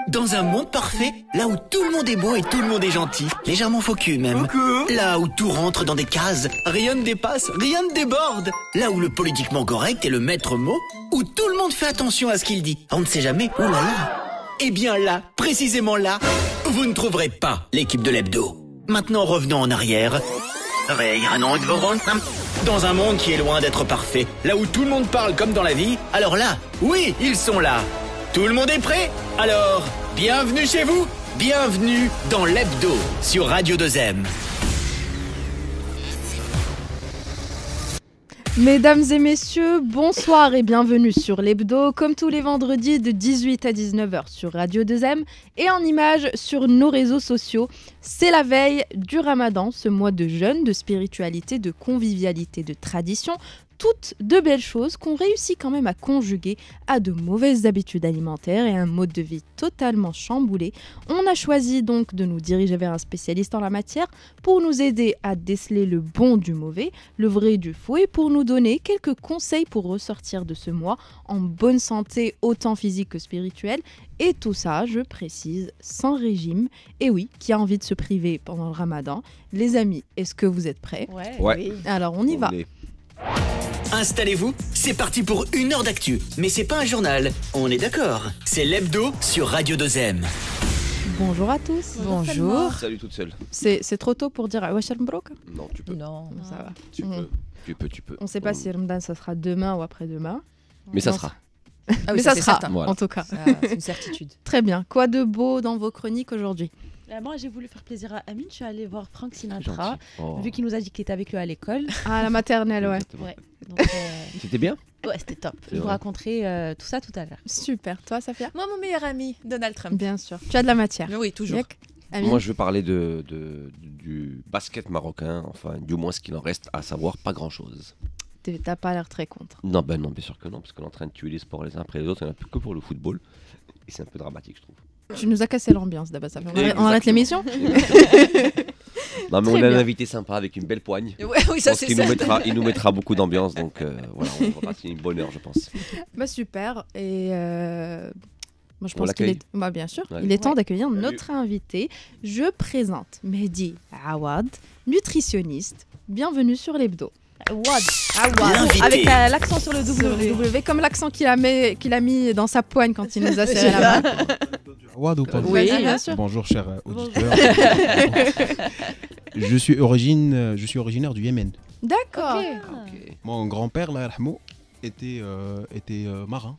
Dans un monde parfait, là où tout le monde est beau et tout le monde est gentil, légèrement faux cul même. Là où tout rentre dans des cases, rien ne dépasse, rien ne déborde. Là où le politiquement correct est le maître mot, où tout le monde fait attention à ce qu'il dit. On ne sait jamais, oh là là. Eh bien là, précisément là, vous ne trouverez pas l'équipe de l'hebdo. Maintenant revenons en arrière. Dans un monde qui est loin d'être parfait, là où tout le monde parle comme dans la vie, alors là, oui, ils sont là. Tout le monde est prêt? Alors, bienvenue chez vous, bienvenue dans l'hebdo sur Radio 2M. Mesdames et messieurs, bonsoir et bienvenue sur l'hebdo, comme tous les vendredis de 18 à 19h sur Radio 2M et en images sur nos réseaux sociaux. C'est la veille du Ramadan, ce mois de jeûne, de spiritualité, de convivialité, de tradition. Toutes de belles choses qu'on réussit quand même à conjuguer à de mauvaises habitudes alimentaires et un mode de vie totalement chamboulé. On a choisi donc de nous diriger vers un spécialiste en la matière pour nous aider à déceler le bon du mauvais, le vrai du faux et pour nous donner quelques conseils pour ressortir de ce mois en bonne santé autant physique que spirituelle. Et tout ça, je précise, sans régime. Et oui, qui a envie de se priver pendant le Ramadan? Les amis, est-ce que vous êtes prêts? Ouais. Oui. Alors on y va. Installez-vous, c'est parti pour une heure d'actu. Mais c'est pas un journal, on est d'accord. C'est l'hebdo sur Radio 2M. Bonjour à tous. Bonjour. Salut toute seule. C'est trop tôt pour dire Wesh al-Mabrouk? Non, tu peux. Non. Ça va. Tu peux. On ne sait pas si Ramadan ça sera demain ou après-demain. Mais ça Non, sera. Ah oui, Mais ça c'est sera, certain. Voilà. en tout cas. C'est une certitude. Très bien. Quoi de beau dans vos chroniques aujourd'hui? Moi, j'ai voulu faire plaisir à Amine. Je suis allée voir Frank C'est Sinatra, gentil. Oh. vu qu'il nous a dit qu'il était avec lui à l'école. Ah, la maternelle, ouais. Exactement. Ouais. Donc, C'était bien. ouais, c'était top. C'est Je vous vrai. raconterai tout ça tout à l'heure. Super. Toi, Safia? Moi, mon meilleur ami, Donald Trump. Bien sûr. Tu as de la matière. Mais oui, toujours. Yak. Amine? Moi, je veux parler du basket marocain, enfin, du moins ce qu'il en reste, à savoir pas grand-chose. T'as pas l'air très contre. Non, ben non, bien sûr que non, parce qu'on est en train de tuer les sports les uns après les autres, il n'y en a plus que pour le football. Et c'est un peu dramatique, je trouve. Tu nous as cassé l'ambiance d'abord. Exactement. On arrête l'émission? Non, mais Très on a un bien. invité sympa avec une belle poigne. Ouais, oui, Je ça pense c'est qu'il ça. il nous mettra beaucoup d'ambiance, donc voilà, on va passer une bonne heure, je pense. Bah super. Et moi, je On pense qu'il l'accueille. est. Bah, bien sûr. Ouais. Il est temps d'accueillir Salut. notre invité. Je présente Mehdi Awad, nutritionniste. Bienvenue sur l'hebdo. L'invité. Avec l'accent sur le W, comme l'accent qu'il a mis dans sa poigne quand il nous a serré la main. Awad ou pas? Oui, bien sûr. Bonjour chers auditeurs. je suis originaire du Yémen. D'accord. Ok. Mon grand-père, là, yarhamou, était marin.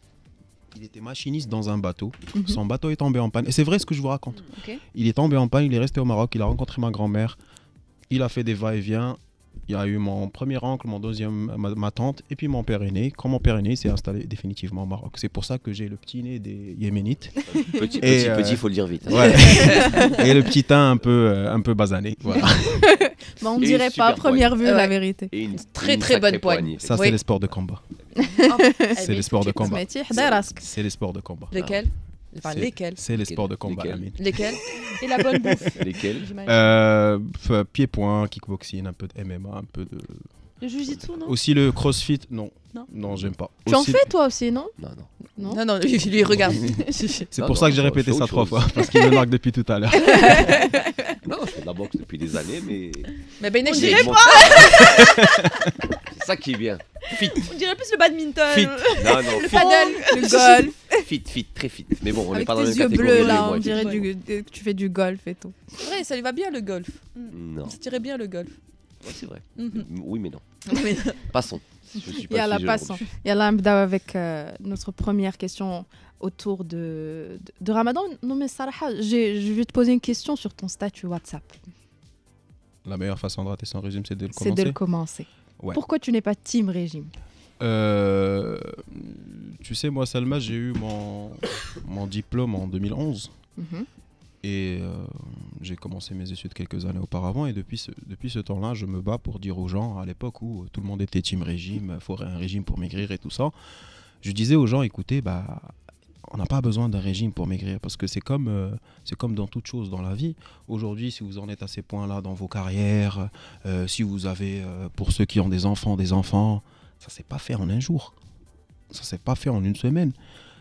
Il était machiniste dans un bateau. Mhm. Son bateau est tombé en panne. Et c'est vrai ce que je vous raconte. Ok. Il est tombé en panne, il est resté au Maroc, il a rencontré ma grand-mère. Il a fait des va-et-vient. Il y a eu mon premier oncle, mon deuxième, ma tante, et puis mon père aîné. Quand mon père aîné s'est installé définitivement au Maroc. C'est pour ça que j'ai le petit nez des Yéménites. Petit, faut le dire vite. Ouais. Et le petit teint un peu basané. Voilà. Bah, on Et dirait une pas à super première poigne. vue la Ouais. vérité. Et une Très, une très bonne sacrée poigne. Ça, Oui. c'est les sports de combat. C'est les sports de combat. C'est les sports de combat. Lesquels? Enfin, C'est- lesquels? C'est les sports de combat, Lesquels Amine. Lesquels? Et la bonne bouffe, Lesquels j'imagine. Pied-point, kickboxing, un peu de MMA, un peu de... Le jujitsu, non? Aussi le crossfit, non. Non. Non, j'aime pas. Tu en Aussi- fais toi aussi, non? Non, non. Non. Non, non, lui, regarde. C'est Non, pour non, ça que j'ai je répété fais ça autre 3 chose. fois, parce qu'il me marque depuis tout à l'heure. Non, je fais de la boxe depuis des années, mais. Mais ben, On je dirait dirais pas. C'est ça qui est bien. Fit. On dirait plus le badminton. Fit. Non, non, le fit. paddle. Le golf. Fit, très fit. Mais bon, on n'est Avec pas dans tes les yeux catégories. bleus mais là, moi, on dirait effectivement. que tu fais du golf et tout. C'est vrai, ça lui va bien le golf. Non, Ça tirait bien le golf. ouais, c'est vrai. Mhm. Oui, mais non. Mais- Passons. Je suis pas Et à la sujet passons. aujourd'hui. Et là, avec notre première question autour de Ramadan. Non mais Sarah, je vais te poser une question sur ton statut WhatsApp. La meilleure façon de rater son régime, c'est de le C'est de le commencer. commencer. Ouais. Pourquoi tu n'es pas team régime? Tu sais, moi, Salma, j'ai eu mon diplôme en 2011. Mhm. Et j'ai commencé mes études quelques années auparavant. Et depuis ce temps-là, je me bats pour dire aux gens, à l'époque où tout le monde était team régime, il faudrait un régime pour maigrir et tout ça. Je disais aux gens, écoutez, on n'a pas besoin d'un régime pour maigrir. Parce que c'est comme dans toute chose dans la vie. Aujourd'hui, si vous en êtes à ces points-là dans vos carrières, si vous avez, pour ceux qui ont des enfants, ça ne s'est pas fait en un jour. Ça ne s'est pas fait en une semaine.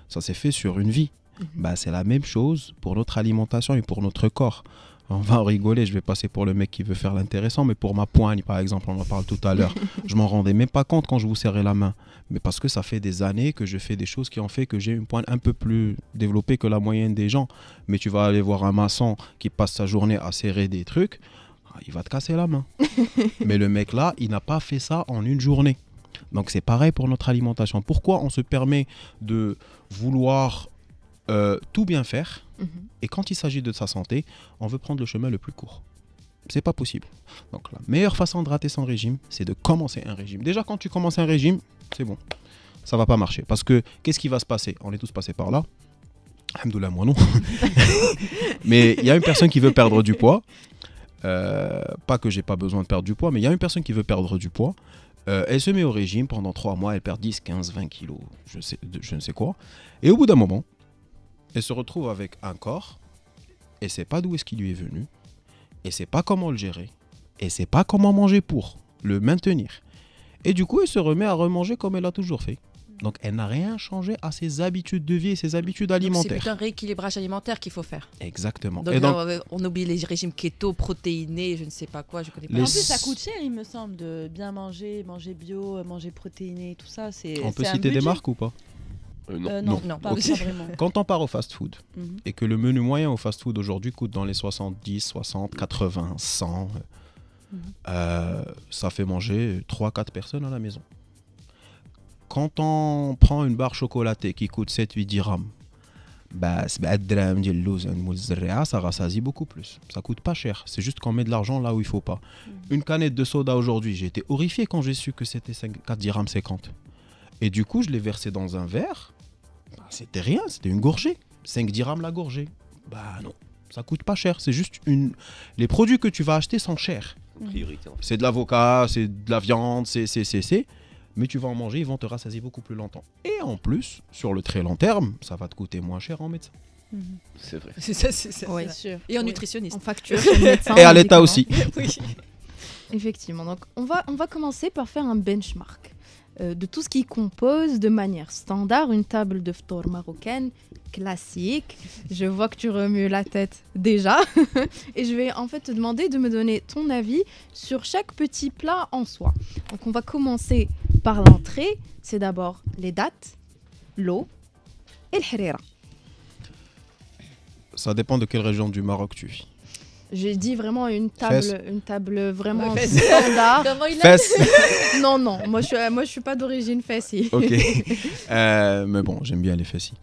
Ça s'est fait sur une vie. Bah, c'est la même chose pour notre alimentation et pour notre corps. On va en rigoler, je vais passer pour le mec qui veut faire l'intéressant, mais pour ma poigne, par exemple, on en parle tout à l'heure, je m'en rendais même pas compte quand je vous serrais la main. Mais parce que ça fait des années que je fais des choses qui ont fait que j'ai une poigne un peu plus développée que la moyenne des gens. Mais tu vas aller voir un maçon qui passe sa journée à serrer des trucs, il va te casser la main. Mais le mec là, il n'a pas fait ça en une journée. Donc c'est pareil pour notre alimentation. Pourquoi on se permet de vouloir tout bien faire et quand il s'agit de sa santé, on veut prendre le chemin le plus court. C'est pas possible. Donc la meilleure façon de rater son régime, c'est de commencer un régime. Déjà quand tu commences un régime, c'est bon. Ça va pas marcher. Parce que qu'est-ce qui va se passer? On est tous passés par là. Alhamdoulilah, moi non. Mais il y a une personne qui veut perdre du poids. Pas que j'ai pas besoin de perdre du poids, mais il y a une personne qui veut perdre du poids. Elle se met au régime pendant 3 mois, elle perd 10, 15, 20 kilos, je ne sais quoi. Et au bout d'un moment, elle se retrouve avec un corps, elle ne sait pas d'où est-ce qu'il lui est venu, elle ne sait pas comment le gérer, elle ne sait pas comment manger pour le maintenir. Et du coup, elle se remet à remanger comme elle a toujours fait. Donc, elle n'a rien changé à ses habitudes de vie et ses habitudes Donc, c'est alimentaires. plutôt un rééquilibrage alimentaire qu'il faut faire. Exactement. Donc, Et donc, on oublie les régimes keto, protéinés, je ne sais pas quoi, je connais pas. Les- En plus, ça coûte cher, il me semble, de bien manger, manger bio, manger protéiné, tout ça. on peut c'est un citer des budget. marques ou pas? Non. Non, Non. pas, Ok. pas vraiment. Quand on part au fast-food, Mhm. et que le menu moyen au fast-food aujourd'hui coûte dans les 70, 60, 80, 100, ça fait manger 3-4 personnes à la maison. Quand on prend une barre chocolatée qui coûte 7-8 dirhams, bah, ça rassasie beaucoup plus. Ça coûte pas cher. C'est juste qu'on met de l'argent là où il faut pas. Une canette de soda aujourd'hui, j'ai été horrifié quand j'ai su que c'était 4 dirhams 50. Et du coup, je l'ai versé dans un verre. Bah, c'était rien, c'était une gorgée. 5 dirhams la gorgée. Bah non, ça coûte pas cher. C'est juste une. Les produits que tu vas acheter sont chers. Priorité, en fait. C'est de l'avocat, c'est de la viande, c'est. Mais tu vas en manger, ils vont te rassasier beaucoup plus longtemps. Et en plus, sur le très long terme, ça va te coûter moins cher en médecin. C'est vrai. C'est ça, c'est ça. Oui, Sûr. Et en Oui. nutritionniste. En facture chez le médecin. Et à l'État médicaments. aussi. Oui. Effectivement. Donc, on va commencer par faire un benchmark de tout ce qui compose de manière standard une table de ftour marocaine classique. Je vois que tu remues la tête déjà. Et je vais en fait te demander de me donner ton avis sur chaque petit plat en soi. Donc, on va commencer par l'entrée. C'est d'abord les dattes, l'eau et le harira. Ça dépend de quelle région du Maroc tu vis. J'ai dit vraiment une Fesses. table vraiment Ouais, standard. Comment il a Fesses. Non, moi je suis pas d'origine fessie. Ok. Mais bon, j'aime bien les fessis.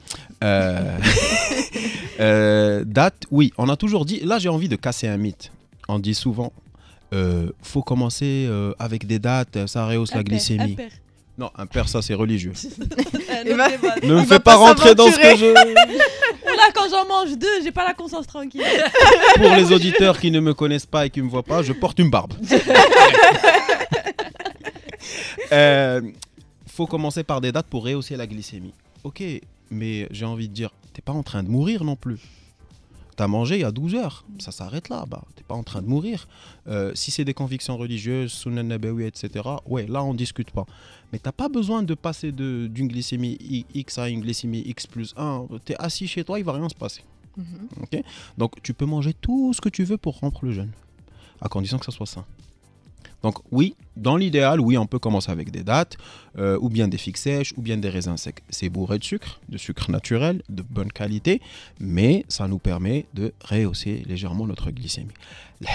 Date, oui, on a toujours dit. Là, j'ai envie de casser un mythe. On dit souvent, faut commencer avec des dates, ça rehausse la glycémie. Non, un père, ça c'est religieux. Eh ben, Ne me Il fais va pas pas rentrer dans ce que s'aventurer. je. Là, quand j'en mange 2, j'ai pas la conscience tranquille. Pour les auditeurs qui ne me connaissent pas et qui me voient pas, je porte une barbe. Faut commencer par des dates pour rehausser la glycémie. Ok, mais j'ai envie de dire, t'es pas en train de mourir non plus. T'as mangé il y a 12 heures, ça s'arrête là, bah, t'es pas en train de mourir. Si c'est des convictions religieuses, sunan nabawi, etc., ouais, là on discute pas. Mais t'as pas besoin de passer d'une glycémie X à une glycémie X plus 1. T'es assis chez toi, il va rien se passer. Ok. Donc tu peux manger tout ce que tu veux pour rompre le jeûne, à condition que ça soit sain. Donc oui, dans l'idéal, oui, on peut commencer avec des dattes, ou bien des figues sèches, ou bien des raisins secs. C'est bourré de sucre naturel, de bonne qualité, mais ça nous permet de rehausser légèrement notre glycémie. Le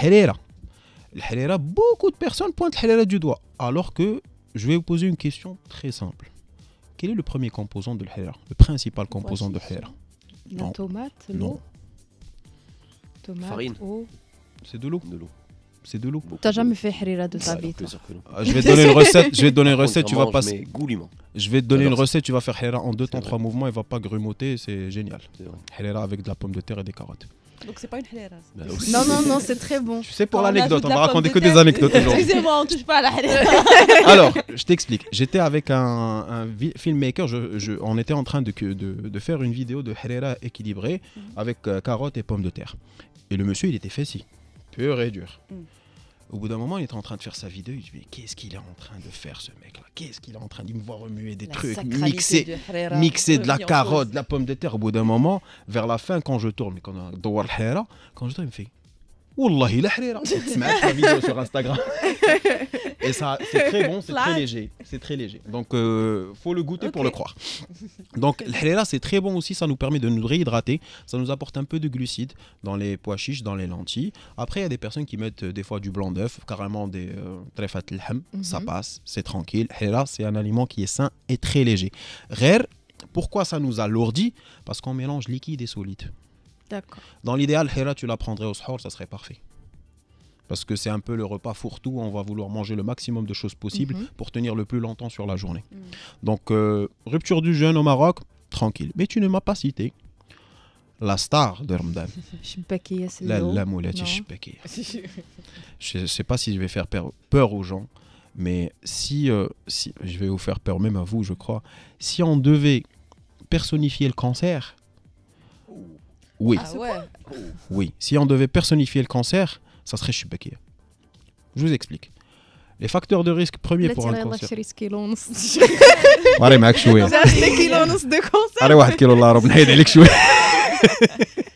harira, beaucoup de personnes pointent le harira du doigt, alors que je vais vous poser une question très simple. Quel est le premier composant de l'harira, le principal composant de l'harira? La Non. tomate, Non, l'eau. Tomate, Farine. eau. c'est de l'eau. De l'eau. C'est de l'eau. Beaucoup T'as de- jamais fait harira de ta Ça, vie, bien toi. sûr que non. Je vais te donner une recette. Je vais te donner une Par recette. contre, Tu j'en vas mange, passer. mais goulûment. Je vais te donner une J'adore ça. recette. Tu vas faire harira en 2 temps, C'est 3 vrai. mouvements. Il va pas grumauter. C'est génial. C'est vrai. Harira avec de la pomme de terre et des carottes. Donc c'est pas une halera. Bah, aussi. Non, c'est très bon. Tu sais, pour Quand on l'anecdote, ajoute on la va pomme raconter de que des terre. anecdotes aujourd'hui. Excusez-moi, on touche pas à la halera. Alors, je t'explique. J'étais avec un filmmaker. On était en train de faire une vidéo de harira équilibrée avec carottes et pommes de terre. Et le monsieur, il était fessi. Pur et dur. Au bout d'un moment, il était en train de faire sa vidéo. Il dit mais qu'est-ce qu'il est en train de faire ce mec-là? Qu'est-ce qu'il est en train de me voir remuer des trucs, mixer de la carotte, de la pomme de terre. Au bout d'un moment, vers la fin, quand je tourne, quand je tourne, il me fait Wallahi la harira. Tu mets la vidéo sur Instagram. Et ça, c'est très bon, c'est très léger. C'est très léger. Donc, faut le goûter pour le croire. Donc, le harira, c'est très bon aussi. Ça nous permet de nous réhydrater. Ça nous apporte un peu de glucides dans les pois chiches, dans les lentilles. Après, il y a des personnes qui mettent des fois du blanc d'œuf, carrément des trefat al-ham. Ça passe, c'est tranquille. Le harira, c'est un aliment qui est sain et très léger. Rare, pourquoi ça nous alourdit? Parce qu'on mélange liquide et solide. D'accord. Dans l'idéal, Hira, tu la prendrais au sahur, ça serait parfait. Parce que c'est un peu le repas fourre-tout, on va vouloir manger le maximum de choses possibles pour tenir le plus longtemps sur la journée. Donc, rupture du jeûne au Maroc, tranquille. Mais tu ne m'as pas cité la star de Ramadan. La moulette Shbekia. Je ne sais pas si je vais faire peur aux gens, mais si je vais vous faire peur, même à vous, je crois, si on devait personnifier le cancer... Oui. Ah ouais. Oui. Si on devait personnifier le cancer, ça serait Shbekia. Je vous explique. Les facteurs de risque premiers pour un cancer.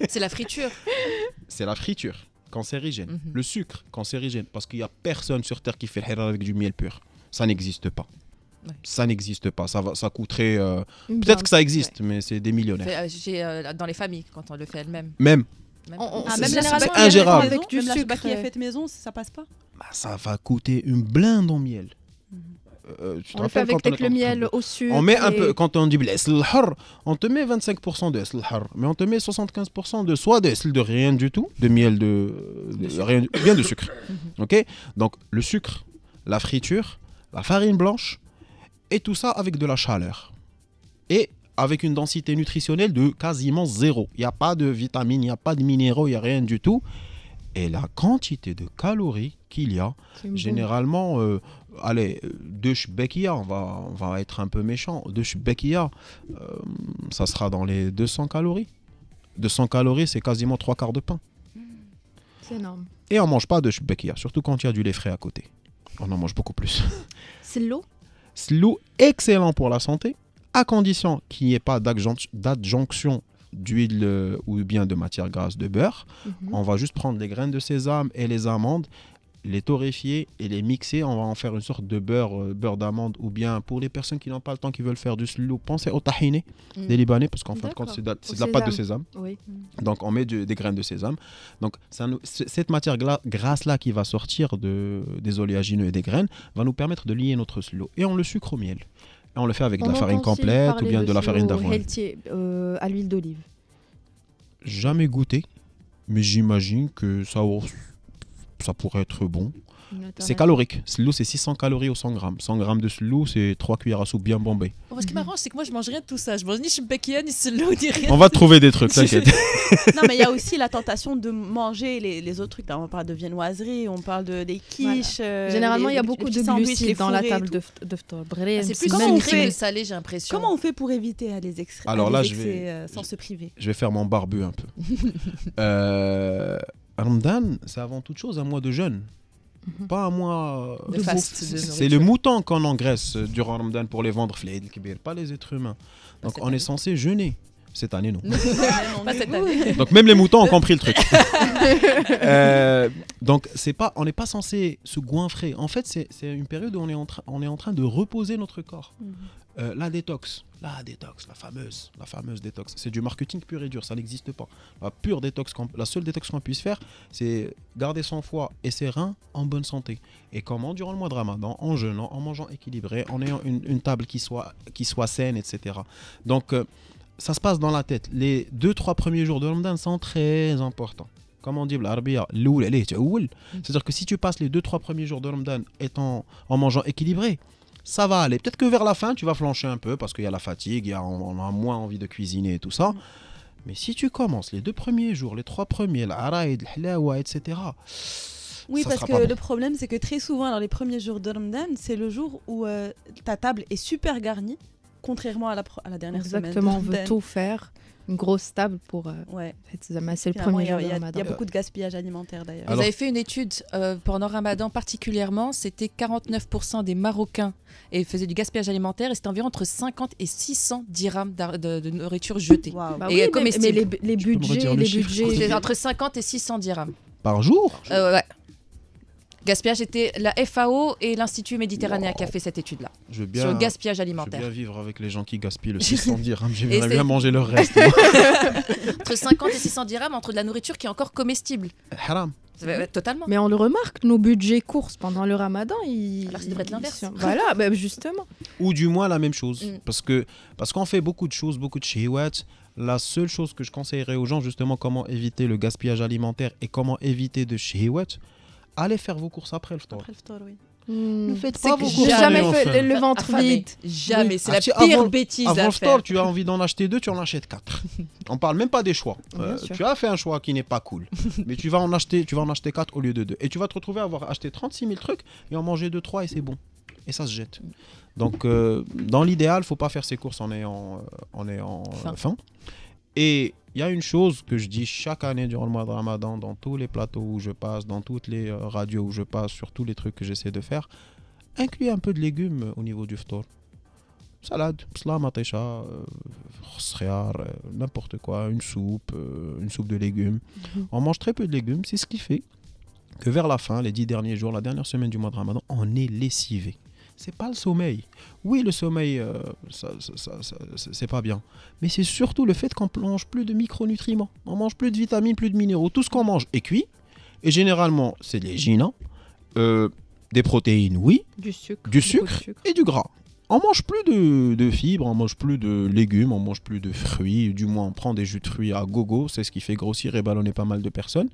C'est la friture. C'est la friture cancérigène. Le sucre cancérigène. Parce qu'il n'y a personne sur Terre qui fait le hira avec du miel pur. Ça n'existe pas. Ouais. Ça n'existe pas. Ça coûterait... peut-être que ça existe, mais c'est des millionnaires. Dans les familles, quand on le fait elle-même. Même c'est ingérable. Avec du sucre qui est fait maison, ça passe pas. Bah, ça va coûter une blinde en miel. On le fait avec le miel au sucre. On met un peu, quand on dit on te met 25% de slhar, mais on te met 75% de soit de rien du tout, de miel rien, bien de sucre. Ok. Donc le sucre, la friture, la farine blanche, et tout ça avec de la chaleur. Et avec une densité nutritionnelle de quasiment zéro. Il n'y a pas de vitamines, il n'y a pas de minéraux, il n'y a rien du tout. Et la quantité de calories qu'il y a, généralement, deux shbekia, on va être un peu méchant, deux shbekia, ça sera dans les 200 calories. 200 calories, c'est quasiment 3 quarts de pain. C'est énorme. Et on ne mange pas de shbekia, surtout quand il y a du lait frais à côté. On en mange beaucoup plus. C'est l'eau. C'est l'eau, excellent pour la santé, à condition qu'il n'y ait pas d'adjonction d'huile ou bien de matière grasse de beurre. On va juste prendre les graines de sésame et les amandes, les torréfier et les mixer. On va en faire une sorte de beurre d'amande, ou bien pour les personnes qui n'ont pas le temps, qui veulent faire du slou, pensez au tahini des Libanais, parce qu'en fin de compte c'est de la pâte de sésame. Oui. Donc on met des graines de sésame. Donc cette matière grasse là qui va sortir des oléagineux et des graines va nous permettre de lier notre slou, et on le sucre au miel. Et on le fait avec de la farine complète ou bien de la farine d'avoine. À l'huile d'olive. Jamais goûté, mais j'imagine que ça pourrait être bon. C'est calorique. Slou, c'est 600 calories au 100 grammes. 100 grammes de slou, c'est 3 cuillères à soupe bien bombées. Ce qui m'arrange, c'est que moi, je mange rien de tout ça. Je mange ni shbekia, ni slou, ni rien. On va trouver des trucs, t'inquiète. Non, mais il y a aussi la tentation de manger les autres trucs. Là, on parle de viennoiserie, on parle des quiches. Voilà. Généralement, il y a beaucoup de glucides dans la table de ftour. C'est plus sucré que salé, j'ai l'impression. Comment on fait pour éviter les excès? Alors là, sans se priver? Je vais faire mon barbu un peu. Ramadan, c'est avant toute chose un mois de jeûne. Pas un mois de faste. C'est le mouton qu'on engraisse durant Ramadan pour les vendre, pas les êtres humains. Donc on est censé jeûner. Cette année, non. Pas cette année. Donc même les moutons ont compris le truc. Donc on n'est pas censé se goinfrer. En fait, c'est une période où on est en train de reposer notre corps. La détox, la fameuse détox. C'est du marketing pur et dur, ça n'existe pas. La seule détox qu'on puisse faire, c'est garder son foie et ses reins en bonne santé. Et comment? Durant le mois de Ramadan, en jeûnant, en mangeant équilibré, en ayant une table qui soit saine, etc. Donc, ça se passe dans la tête. Les 2-3 premiers jours de Ramadan sont très importants. Comme on dit, c'est-à-dire que si tu passes les 2-3 premiers jours de Ramadan en mangeant équilibré, ça va aller. Peut-être que vers la fin, tu vas flancher un peu parce qu'il y a la fatigue, on a moins envie de cuisiner et tout ça. Mais si tu commences les 2 premiers jours, les 3 premiers, l'araïd, l'hlawa, etc. Oui, parce que le problème, c'est que très souvent, dans les premiers jours de Ramadan, c'est le jour où ta table est super garnie, contrairement à la dernière semaine. Exactement, on veut tout faire. une grosse table pour Ouais. c'est le Finalement, premier il y jour a- de il y a Ramadan. beaucoup de gaspillage alimentaire d'ailleurs. Vous Alors- avez fait une étude pendant Ramadan particulièrement, c'était 49% des Marocains et faisaient du gaspillage alimentaire et c'était environ entre 50 et 600 dirhams de nourriture jetée. Waouh. Bah Et oui, mais comestible. les Tu peux me budgets, redire le chiffre C'est entre 50 et 600 dirhams. Par jour? Ouais. Gaspillage, était la FAO et l'Institut méditerranéen qui a fait cette étude-là Je veux sur le bien, gaspillage je veux alimentaire. bien vivre avec les gens qui gaspillent le 600 dirhams. Et J'aimerais c'est- bien manger le reste. Entre 50 et 600 dirhams, entre de la nourriture qui est encore comestible. Haram. Totalement. Mais on le remarque, nos budgets courses pendant le Ramadan, Alors, ça devrait être l'inverse. Voilà, bah, justement. Ou du moins la même chose. Mm. Parce qu'on fait beaucoup de choses, beaucoup de shehwat. La seule chose que je conseillerais aux gens, justement, comment éviter le gaspillage alimentaire et comment éviter de shehwat, allez faire vos courses après le ftar. Après le store, oui. Ne faites C'est pas que vos j'ai courses. Jamais allez, fait enfin. le ventre Affamé. vide. Jamais, Oui. c'est la Ah, pire avant- bêtise Avant à le faire. store, tu as envie d'en acheter 2, tu en achètes 4. On parle même pas des choix. Bien sûr. Tu as fait un choix qui n'est pas cool. Mais tu vas en acheter 4 au lieu de 2. Et tu vas te retrouver à avoir acheté 36 000 trucs et en manger 2-3 et c'est bon. Et ça se jette. Donc, dans l'idéal, faut pas faire ses courses en ayant faim. Et il y a une chose que je dis chaque année durant le mois de Ramadan, dans tous les plateaux où je passe, dans toutes les radios où je passe, sur tous les trucs que j'essaie de faire, incluez un peu de légumes au niveau du ftar. Salade, psla, matécha, khsriar, n'importe quoi, une soupe de légumes. On mange très peu de légumes, c'est ce qui fait que vers la fin, les 10 derniers jours, la dernière semaine du mois de Ramadan, on est lessivé. C'est pas le sommeil. Oui, le sommeil, c'est pas bien. Mais c'est surtout le fait qu'on mange plus de micronutriments. On mange plus de vitamines, plus de minéraux. Tout ce qu'on mange est cuit. Et généralement, c'est des gina, des protéines, oui, Du sucre. du beaucoup de sucre et du gras. On mange plus de fibres, on mange plus de légumes, on mange plus de fruits. Du moins, on prend des jus de fruits à gogo. C'est ce qui fait grossir et ballonner pas mal de personnes.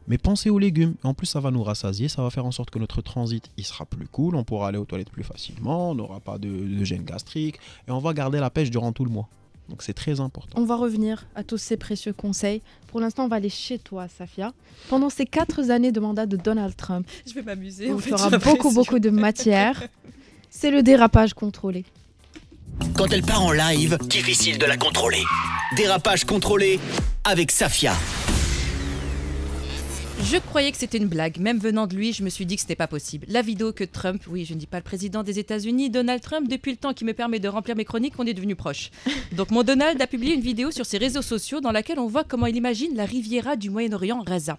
Mais pensez aux légumes. En plus, ça va nous rassasier. Ça va faire en sorte que notre transit, il sera plus cool. On pourra aller aux toilettes plus facilement. On n'aura pas de gêne gastrique. Et on va garder la pêche durant tout le mois. Donc, c'est très important. On va revenir à tous ces précieux conseils. Pour l'instant, on va aller chez toi, Safia. Pendant ces 4 années de mandat de Donald Trump, Je vais m'amuser. on fera beaucoup de matière. C'est le dérapage contrôlé. Quand elle part en live, difficile de la contrôler. Dérapage contrôlé avec Safia. Je croyais que c'était une blague. Même venant de lui, je me suis dit que c'était pas possible. La vidéo que Trump, oui, je ne dis pas le président des États-Unis, Donald Trump, depuis le temps qui me permet de remplir mes chroniques, on est devenus proches. Donc mon Donald a publié une vidéo sur ses réseaux sociaux dans laquelle on voit comment il imagine la Riviera du Moyen-Orient Gaza.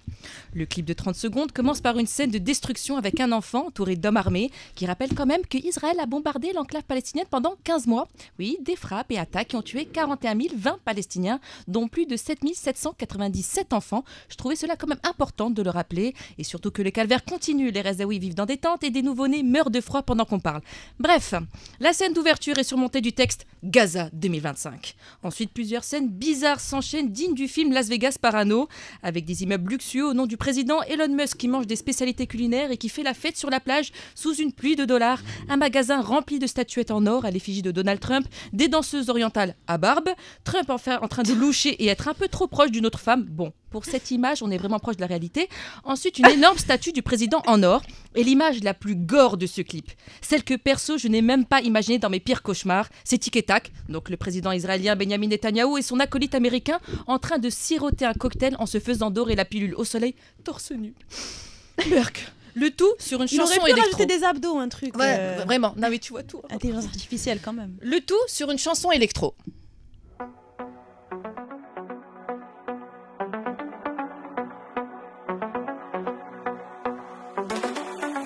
Le clip de 30 secondes commence par une scène de destruction avec un enfant entouré d'hommes armés qui rappelle quand même que Israël a bombardé l'enclave palestinienne pendant 15 mois. Oui, des frappes et attaques qui ont tué 41 020 Palestiniens, dont plus de 7 797 enfants. Je trouvais cela quand même important de le rappeler, et surtout que le calvaire continue. Les Gazaouis vivent dans des tentes et des nouveau-nés meurent de froid pendant qu'on parle. Bref, la scène d'ouverture est surmontée du texte Gaza 2025. Ensuite, plusieurs scènes bizarres s'enchaînent dignes du film Las Vegas Parano, avec des immeubles luxueux au nom du président Elon Musk qui mange des spécialités culinaires et qui fait la fête sur la plage sous une pluie de dollars, un magasin rempli de statuettes en or à l'effigie de Donald Trump, des danseuses orientales à barbe, Trump en train de loucher et être un peu trop proche d'une autre femme. Bon, pour cette image, on est vraiment proche de la réalité. Ensuite, une énorme statue du président en or. Et l'image la plus gore de ce clip, celle que perso, je n'ai même pas imaginée dans mes pires cauchemars, c'est Tic et Tac, donc le président israélien Benjamin Netanyahou et son acolyte américain en train de siroter un cocktail en se faisant dorer la pilule au soleil, torse nu. Berk. Le tout sur une Il aurait chanson pu électro. rajouter des abdos, un truc. Ouais, vraiment. Non mais tu vois tout. Intelligence artificielle quand même. Le tout sur une chanson électro.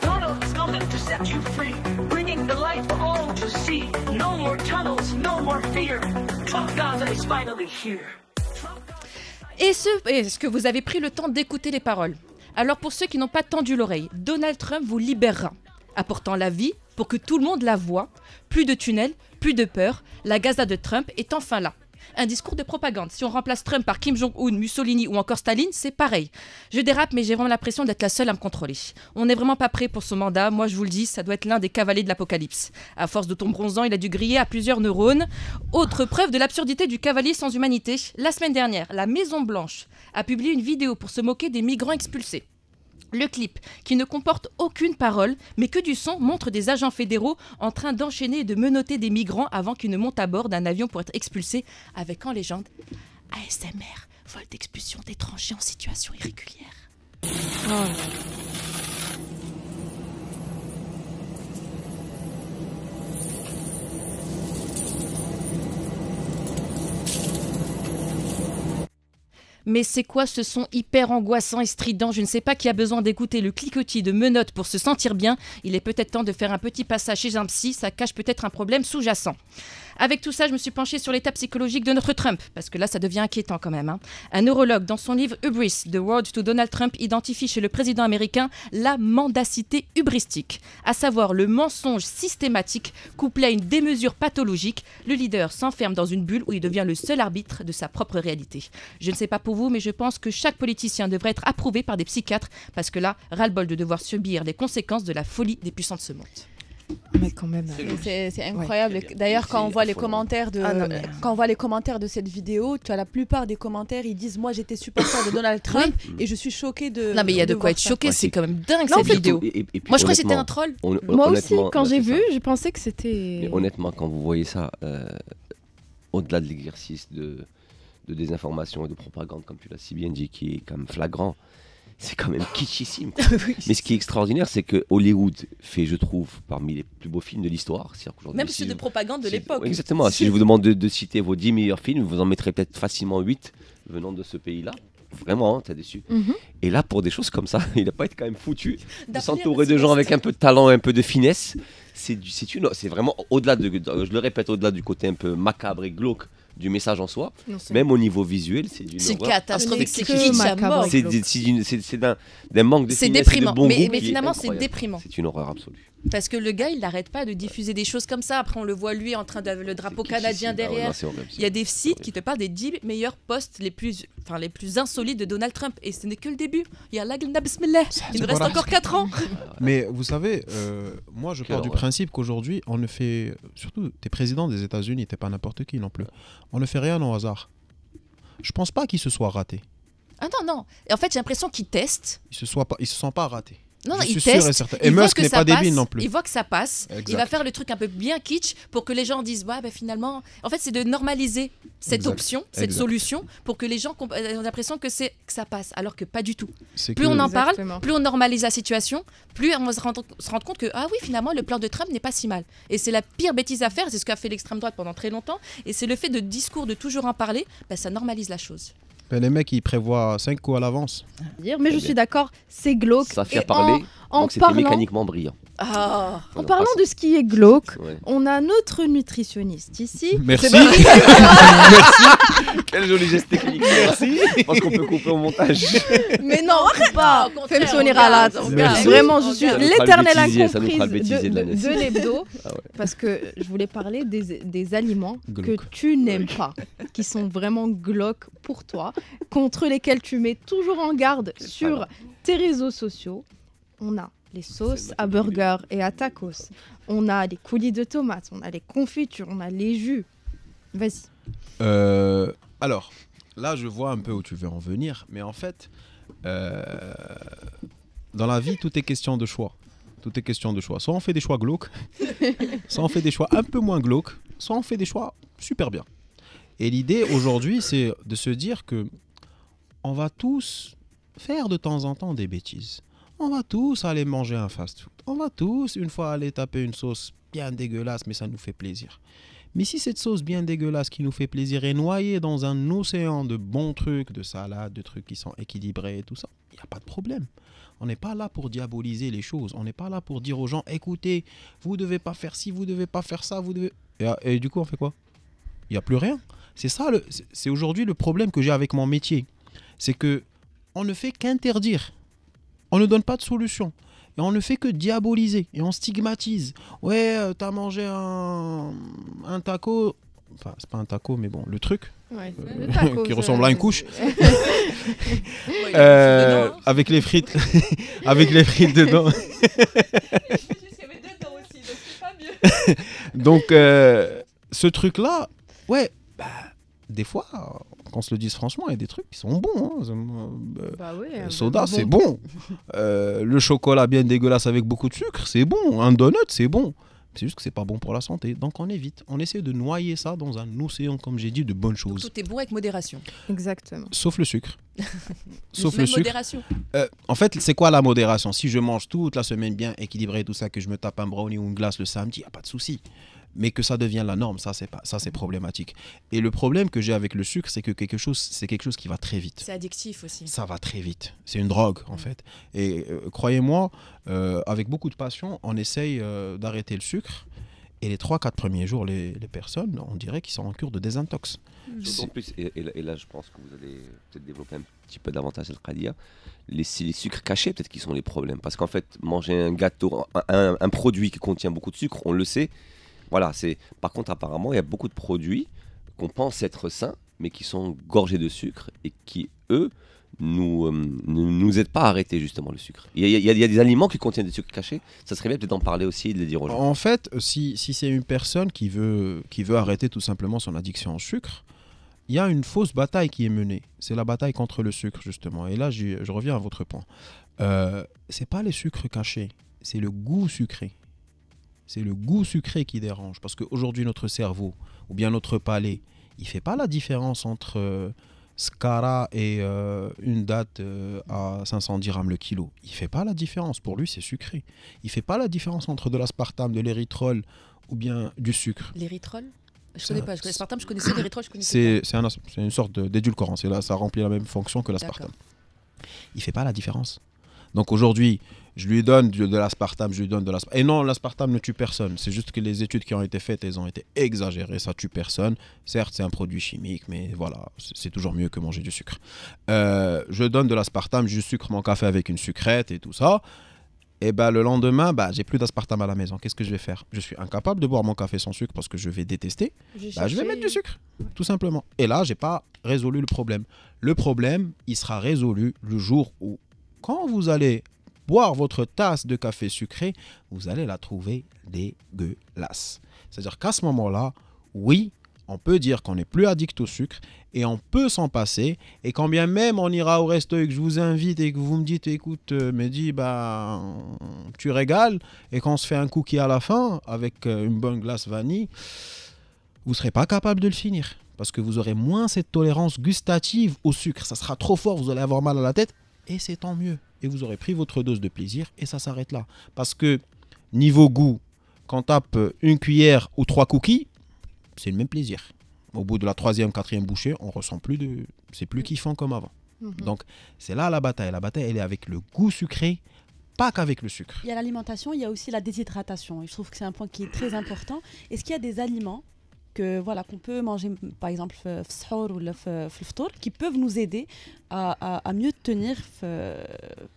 Donald's coming to set you free, bringing the light for all to see. No more tunnels, no more fear. Trump Gaza is finally here. Est-ce que vous avez pris le temps d'écouter les paroles? Alors pour ceux qui n'ont pas tendu l'oreille, Donald Trump vous libérera, apportant la vie pour que tout le monde la voie. Plus de tunnels, plus de peur, la Gaza de Trump est enfin là. Un discours de propagande. Si on remplace Trump par Kim Jong-un, Mussolini ou encore Staline, c'est pareil. Je dérape, mais j'ai vraiment l'impression d'être la seule à me contrôler. On n'est vraiment pas prêt pour ce mandat. Moi, je vous le dis, ça doit être l'un des cavaliers de l'apocalypse. À force de ton bronzant, il a dû griller à plusieurs neurones. Autre preuve de l'absurdité du cavalier sans humanité. La semaine dernière, la Maison-Blanche a publié une vidéo pour se moquer des migrants expulsés. Le clip, qui ne comporte aucune parole, mais que du son, montre des agents fédéraux en train d'enchaîner et de menotter des migrants avant qu'ils ne montent à bord d'un avion pour être expulsés, avec en légende ASMR, vol d'expulsion d'étrangers en situation irrégulière. Mais c'est quoi ce son hyper angoissant et strident? Je ne sais pas qui a besoin d'écouter le cliquetis de menottes pour se sentir bien. Il est peut-être temps de faire un petit passage chez un psy, ça cache peut-être un problème sous-jacent. Avec tout ça, je me suis penchée sur l'état psychologique de notre Trump, parce que là, ça devient inquiétant quand même. Un neurologue, dans son livre Hubris, The Road to Donald Trump, identifie chez le président américain la mendacité hubristique, à savoir le mensonge systématique couplé à une démesure pathologique. Le leader s'enferme dans une bulle où il devient le seul arbitre de sa propre réalité. Je ne sais pas pour vous, mais je pense que chaque politicien devrait être approuvé par des psychiatres, parce que là, ras-le-bol de devoir subir les conséquences de la folie des puissants de ce monde. Mais quand même. C'est incroyable. D'ailleurs, quand on voit les commentaires de cette vidéo, tu as la plupart des commentaires, ils disent moi j'étais supporter de Donald Trump et je suis choquée de. Non mais il y a de quoi être choqué, c'est quand même dingue cette vidéo. Et puis, moi je crois que c'était un troll. Moi aussi, quand j'ai vu, j'ai pensé que c'était. Mais honnêtement, quand vous voyez ça, au-delà de l'exercice de désinformation et de propagande, comme tu l'as si bien dit, qui est quand même flagrant, c'est quand même kitschissime. Mais ce qui est extraordinaire, c'est que Hollywood fait, je trouve, parmi les plus beaux films de l'histoire. Même ceux de propagande de l'époque. Exactement. Si je vous demande de citer vos 10 meilleurs films, vous en mettrez peut-être facilement 8 venant de ce pays-là. Vraiment, t'es déçu. Et là, pour des choses comme ça, il n'a pas été quand même foutu de s'entourer de gens avec un peu de talent, un peu de finesse. C'est vraiment au-delà je le répète, au-delà du côté un peu macabre et glauque du message en soi, même au niveau visuel, c'est d'une horreur. Catastrophique, c'est kitsch à mort. C'est d'un manque de finesse. C'est déprimant, bon mais finalement c'est déprimant. C'est une horreur absolue. Parce que le gars, il n'arrête pas de diffuser des choses comme ça. Après, on le voit lui en train de le drapeau canadien derrière. Il y a des sites qui te parlent des 10 meilleurs posts les plus insolites de Donald Trump. Et ce n'est que le début. Il y a l'Aglna Bismillah. Il nous reste encore 4 ans. Mais vous savez, moi je pars du principe qu'aujourd'hui, on ne fait. Surtout, t'es président des États-Unis, t'es pas n'importe qui non plus. On ne fait rien au hasard. Je pense pas qu'il se soit raté. Ah non. Et en fait, j'ai l'impression qu'il teste. Il se sent pas raté. Non, je il suis teste. sûr et certain. Et Musk n'est pas débile non plus. Il voit que ça passe. Exact. Il va faire le truc un peu bien kitsch pour que les gens disent finalement. En fait, c'est de normaliser cette option, cette solution, pour que les gens aient l'impression que ça passe, alors que pas du tout. Plus on en parle, plus on normalise la situation, plus on va se rendre compte que finalement le plan de Trump n'est pas si mal. Et c'est la pire bêtise à faire. C'est ce qu'a fait l'extrême droite pendant très longtemps. Et c'est le fait de discours de toujours en parler, ça normalise la chose. Les mecs, ils prévoient 5 coups à l'avance. Mais je suis d'accord, c'est glauque. Ça fait parler, donc c'était mécaniquement brillant. En parlant de ce qui est glauque, on a notre nutritionniste ici. Merci. Merci. Quel joli geste technique. Merci. Je pense qu'on peut couper au montage. Mais non, pas. Fais-me sonner à la. Vraiment, je suis l'éternelle incomprise de l'hebdo. Parce que je voulais parler des aliments que tu n'aimes pas, qui sont vraiment glauques pour toi, contre lesquels tu mets toujours en garde sur tes réseaux sociaux. On a les sauces à burger et à tacos. On a les coulis de tomates, on a les confitures, on a les jus. Vas-y. Alors, là, je vois un peu où tu veux en venir, mais en fait, dans la vie, tout est question de choix. Tout est question de choix. Soit on fait des choix glauques, soit on fait des choix un peu moins glauques, soit on fait des choix super bien. Et l'idée aujourd'hui, c'est de se dire que on va tous faire de temps en temps des bêtises. On va tous aller manger un fast-food. On va tous, une fois, aller taper une sauce bien dégueulasse, mais ça nous fait plaisir. Mais si cette sauce bien dégueulasse qui nous fait plaisir est noyée dans un océan de bons trucs, de salades, de trucs qui sont équilibrés et tout ça, il n'y a pas de problème. On n'est pas là pour diaboliser les choses. On n'est pas là pour dire aux gens, écoutez, vous ne devez pas faire ci, vous ne devez pas faire ça, vous devez... Et du coup, on fait quoi? Il n'y a plus rien. C'est ça, c'est aujourd'hui le problème que j'ai avec mon métier. C'est que on ne fait qu'interdire. On ne donne pas de solution. Et on ne fait que diaboliser. Et on stigmatise. Ouais, t'as mangé un taco. Enfin, c'est pas un taco, mais bon, le truc. Ouais, le taco, qui ressemble à une couche. Avec les frites. Avec les frites dedans. Donc, ce truc-là, ouais, des fois, qu'on se le dise franchement, il y a des trucs qui sont bons. Soda, c'est bon. Le chocolat bien dégueulasse avec beaucoup de sucre, c'est bon. Un donut, c'est bon. C'est juste que c'est pas bon pour la santé. Donc on évite. On essaie de noyer ça dans un océan, comme j'ai dit, de bonnes Donc, choses. tout est bon avec modération. Exactement. Sauf le sucre. Sauf Même le sucre. modération. En fait, c'est quoi la modération? Si je mange toute la semaine bien équilibré et tout ça, que je me tape un brownie ou une glace le samedi, il n'y a pas de souci. Mais que ça devienne la norme, ça c'est problématique. Et le problème que j'ai avec le sucre, c'est que c'est quelque chose qui va très vite. C'est addictif aussi. Ça va très vite. C'est une drogue, en fait. Et croyez-moi, avec beaucoup de passion, on essaye d'arrêter le sucre. Et les 3-4 premiers jours, les personnes, on dirait qu'ils sont en cure de désintox. En plus, et là, je pense que vous allez peut-être développer un petit peu davantage le Khadia. Les sucres cachés, peut-être qui sont les problèmes. Parce qu'en fait, manger un gâteau, un produit qui contient beaucoup de sucre, on le sait. Voilà, par contre, apparemment, il y a beaucoup de produits qu'on pense être sains, mais qui sont gorgés de sucre et qui, eux, ne nous aident pas à arrêter justement le sucre. Il y a des aliments qui contiennent des sucres cachés. Ça serait bien peut-être d'en parler aussi et de le dire aux gens. En fait, si c'est une personne qui veut arrêter tout simplement son addiction au sucre, il y a une fausse bataille qui est menée. C'est la bataille contre le sucre, justement. Et là, je reviens à votre point. C'est pas les sucres cachés, c'est le goût sucré. C'est le goût sucré qui dérange. Parce qu'aujourd'hui, notre cerveau, ou bien notre palais, il ne fait pas la différence entre Scara et une date à 500 dirhams le kilo. Il ne fait pas la différence. Pour lui, c'est sucré. Il ne fait pas la différence entre de l'aspartame, de l'érythrol ou bien du sucre. L'érythrol? Je connais pas. L'aspartame, je connaissais. L'érythrol, je connaissais pas. C'est une sorte d'édulcorant. Ça remplit la même fonction que l'aspartame. Il ne fait pas la différence. Donc aujourd'hui, je lui donne de l'aspartame, Et non, l'aspartame ne tue personne. C'est juste que les études qui ont été faites, elles ont été exagérées. Ça tue personne. Certes, c'est un produit chimique, mais voilà, c'est toujours mieux que manger du sucre. Je donne de l'aspartame, je sucre mon café avec une sucrète et tout ça. Et le lendemain, j'ai plus d'aspartame à la maison. Qu'est-ce que je vais faire? Je suis incapable de boire mon café sans sucre parce que je vais détester. Je vais mettre du sucre, tout simplement. Et là, j'ai pas résolu le problème. Le problème, il sera résolu le jour où, quand vous allez boire votre tasse de café sucré, vous allez la trouver dégueulasse. C'est-à-dire qu'à ce moment-là, oui, on peut dire qu'on n'est plus addict au sucre et on peut s'en passer. Et quand bien même on ira au resto et que je vous invite et que vous me dites, écoute, Mehdi, tu régales, et qu'on se fait un cookie à la fin avec une bonne glace vanille, vous ne serez pas capable de le finir. Parce que vous aurez moins cette tolérance gustative au sucre. Ça sera trop fort, vous allez avoir mal à la tête. Et c'est tant mieux. Et vous aurez pris votre dose de plaisir et ça s'arrête là. Parce que niveau goût, quand on tape une cuillère ou 3 cookies, c'est le même plaisir. Au bout de la 3e, 4e bouchée, on ressent plus de... C'est plus kiffant comme avant. Donc c'est là la bataille. La bataille, elle est avec le goût sucré, pas qu'avec le sucre. Il y a l'alimentation, il y a aussi la déshydratation. Et je trouve que c'est un point qui est très important. Est-ce qu'il y a des aliments qu'on peut manger, par exemple, ou qui peuvent nous aider à mieux tenir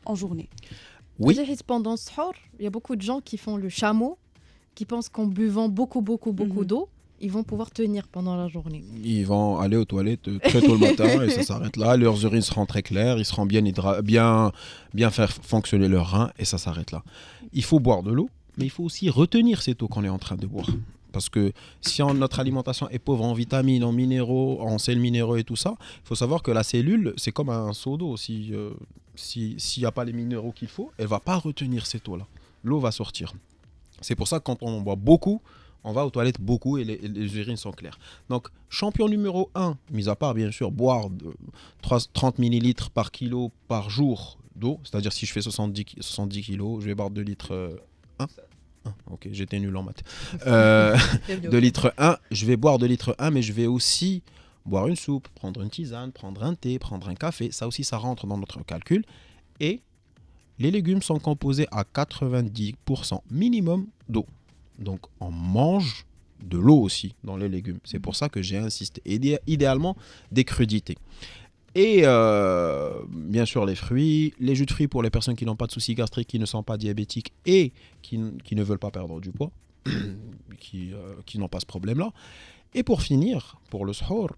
en journée? Oui. Pendant ce soir, il y a beaucoup de gens qui font le chameau, qui pensent qu'en buvant beaucoup d'eau, ils vont pouvoir tenir pendant la journée. Ils vont aller aux toilettes très tôt le matin et ça s'arrête là. Leurs urines seront très claires, ils seront bien faire fonctionner leurs reins et ça s'arrête là. Il faut boire de l'eau, mais il faut aussi retenir cette eau qu'on est en train de boire. Parce que si notre alimentation est pauvre en vitamines, en minéraux, en sels minéraux et tout ça, il faut savoir que la cellule, c'est comme un seau d'eau. S'il n'y a pas les minéraux qu'il faut, elle ne va pas retenir cette eau-là. L'eau va sortir. C'est pour ça que quand on boit beaucoup, on va aux toilettes beaucoup et les urines sont claires. Donc, champion numéro 1, mis à part bien sûr boire 30 millilitres par kilo par jour d'eau, c'est-à-dire si je fais 70 kilos, je vais boire 2 litres 1. Ok, j'étais nul en maths. 2 litres 1, je vais boire 2 litres 1, mais je vais aussi boire une soupe, prendre une tisane, prendre un thé, prendre un café. Ça aussi, ça rentre dans notre calcul. Et les légumes sont composés à 90% minimum d'eau. Donc, on mange de l'eau aussi dans les légumes. C'est pour ça que j'ai insisté. Idéalement, des crudités. Et bien sûr les fruits, les jus de fruits pour les personnes qui n'ont pas de soucis gastriques, qui ne sont pas diabétiques et qui ne veulent pas perdre du poids, qui n'ont pas ce problème-là. Et pour finir, pour le sahur,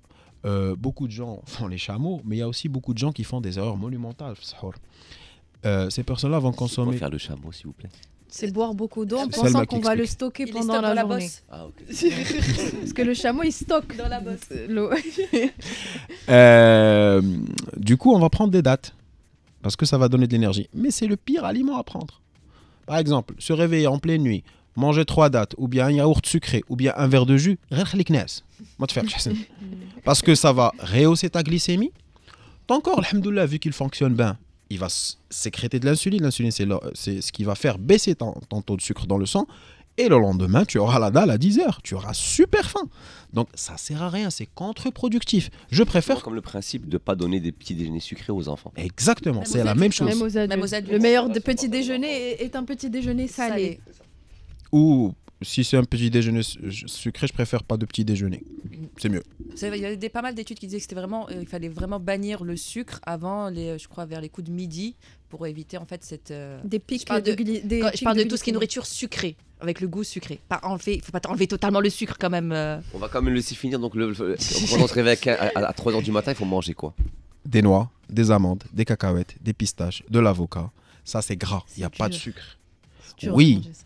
beaucoup de gens font les chameaux, mais il y a aussi beaucoup de gens qui font des erreurs monumentales. Ces personnes-là vont consommer... Comment faire le chameau, s'il vous plaît? C'est boire beaucoup d'eau en pensant qu'on va le stocker pendant la journée. Ah, ok. Parce que le chameau, il stocke dans la bosse l'eau. Du coup, on va prendre des dattes parce que ça va donner de l'énergie. Mais c'est le pire aliment à prendre. Par exemple, se réveiller en pleine nuit, manger 3 dattes, ou bien un yaourt sucré, ou bien un verre de jus, parce que ça va rehausser ta glycémie. Encore, alhamdoulilah, vu qu'il fonctionne bien, il va sécréter de l'insuline. L'insuline, c'est ce qui va faire baisser ton taux de sucre dans le sang. Et le lendemain, tu auras la dalle à 10 heures. Tu auras super faim. Donc, ça ne sert à rien. C'est contre-productif. Je préfère... Comme le principe de ne pas donner des petits déjeuners sucrés aux enfants. Exactement. C'est la même chose. Même aux adultes. Même aux adultes. Le meilleur petit déjeuner est un petit déjeuner salé. Ou si c'est un petit déjeuner sucré, je préfère pas de petit déjeuner. C'est mieux. Il y avait pas mal d'études qui disaient que c'était vraiment, il fallait vraiment bannir le sucre avant, je crois, vers les coups de midi, pour éviter en fait cette. Des pics je parle de, je parle de tout ce qui est glycémie. nourriture sucrée, avec le goût sucré. Il faut pas enlever totalement le sucre quand même. On va quand même le laisser finir. Donc, quand on se réveille à 3h du matin, il faut manger quoi? Des noix, des amandes, des cacahuètes, des pistaches, de l'avocat. Ça, c'est gras. Il n'y a pas de sucre. dur Oui. de manger ça.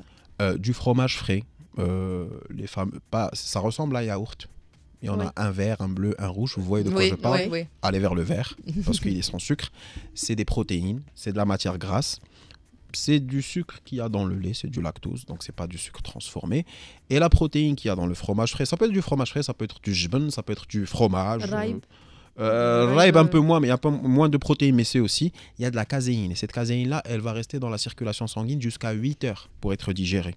Du fromage frais. Les femmes, ça ressemble à yaourt. Il y en a un vert, un bleu, un rouge. Vous voyez de quoi je parle. oui. Allez vers le vert parce qu'il est sans sucre. C'est des protéines, c'est de la matière grasse. C'est du sucre qu'il y a dans le lait, c'est du lactose, donc c'est pas du sucre transformé. Et la protéine qu'il y a dans le fromage frais, ça peut être du fromage frais, ça peut être du jbin, ça peut être du fromage. Raïb. Raïb un peu moins, mais il y a un peu moins de protéines, mais c'est aussi, il y a de la caséine. Et cette caséine-là, elle va rester dans la circulation sanguine jusqu'à 8 heures pour être digérée.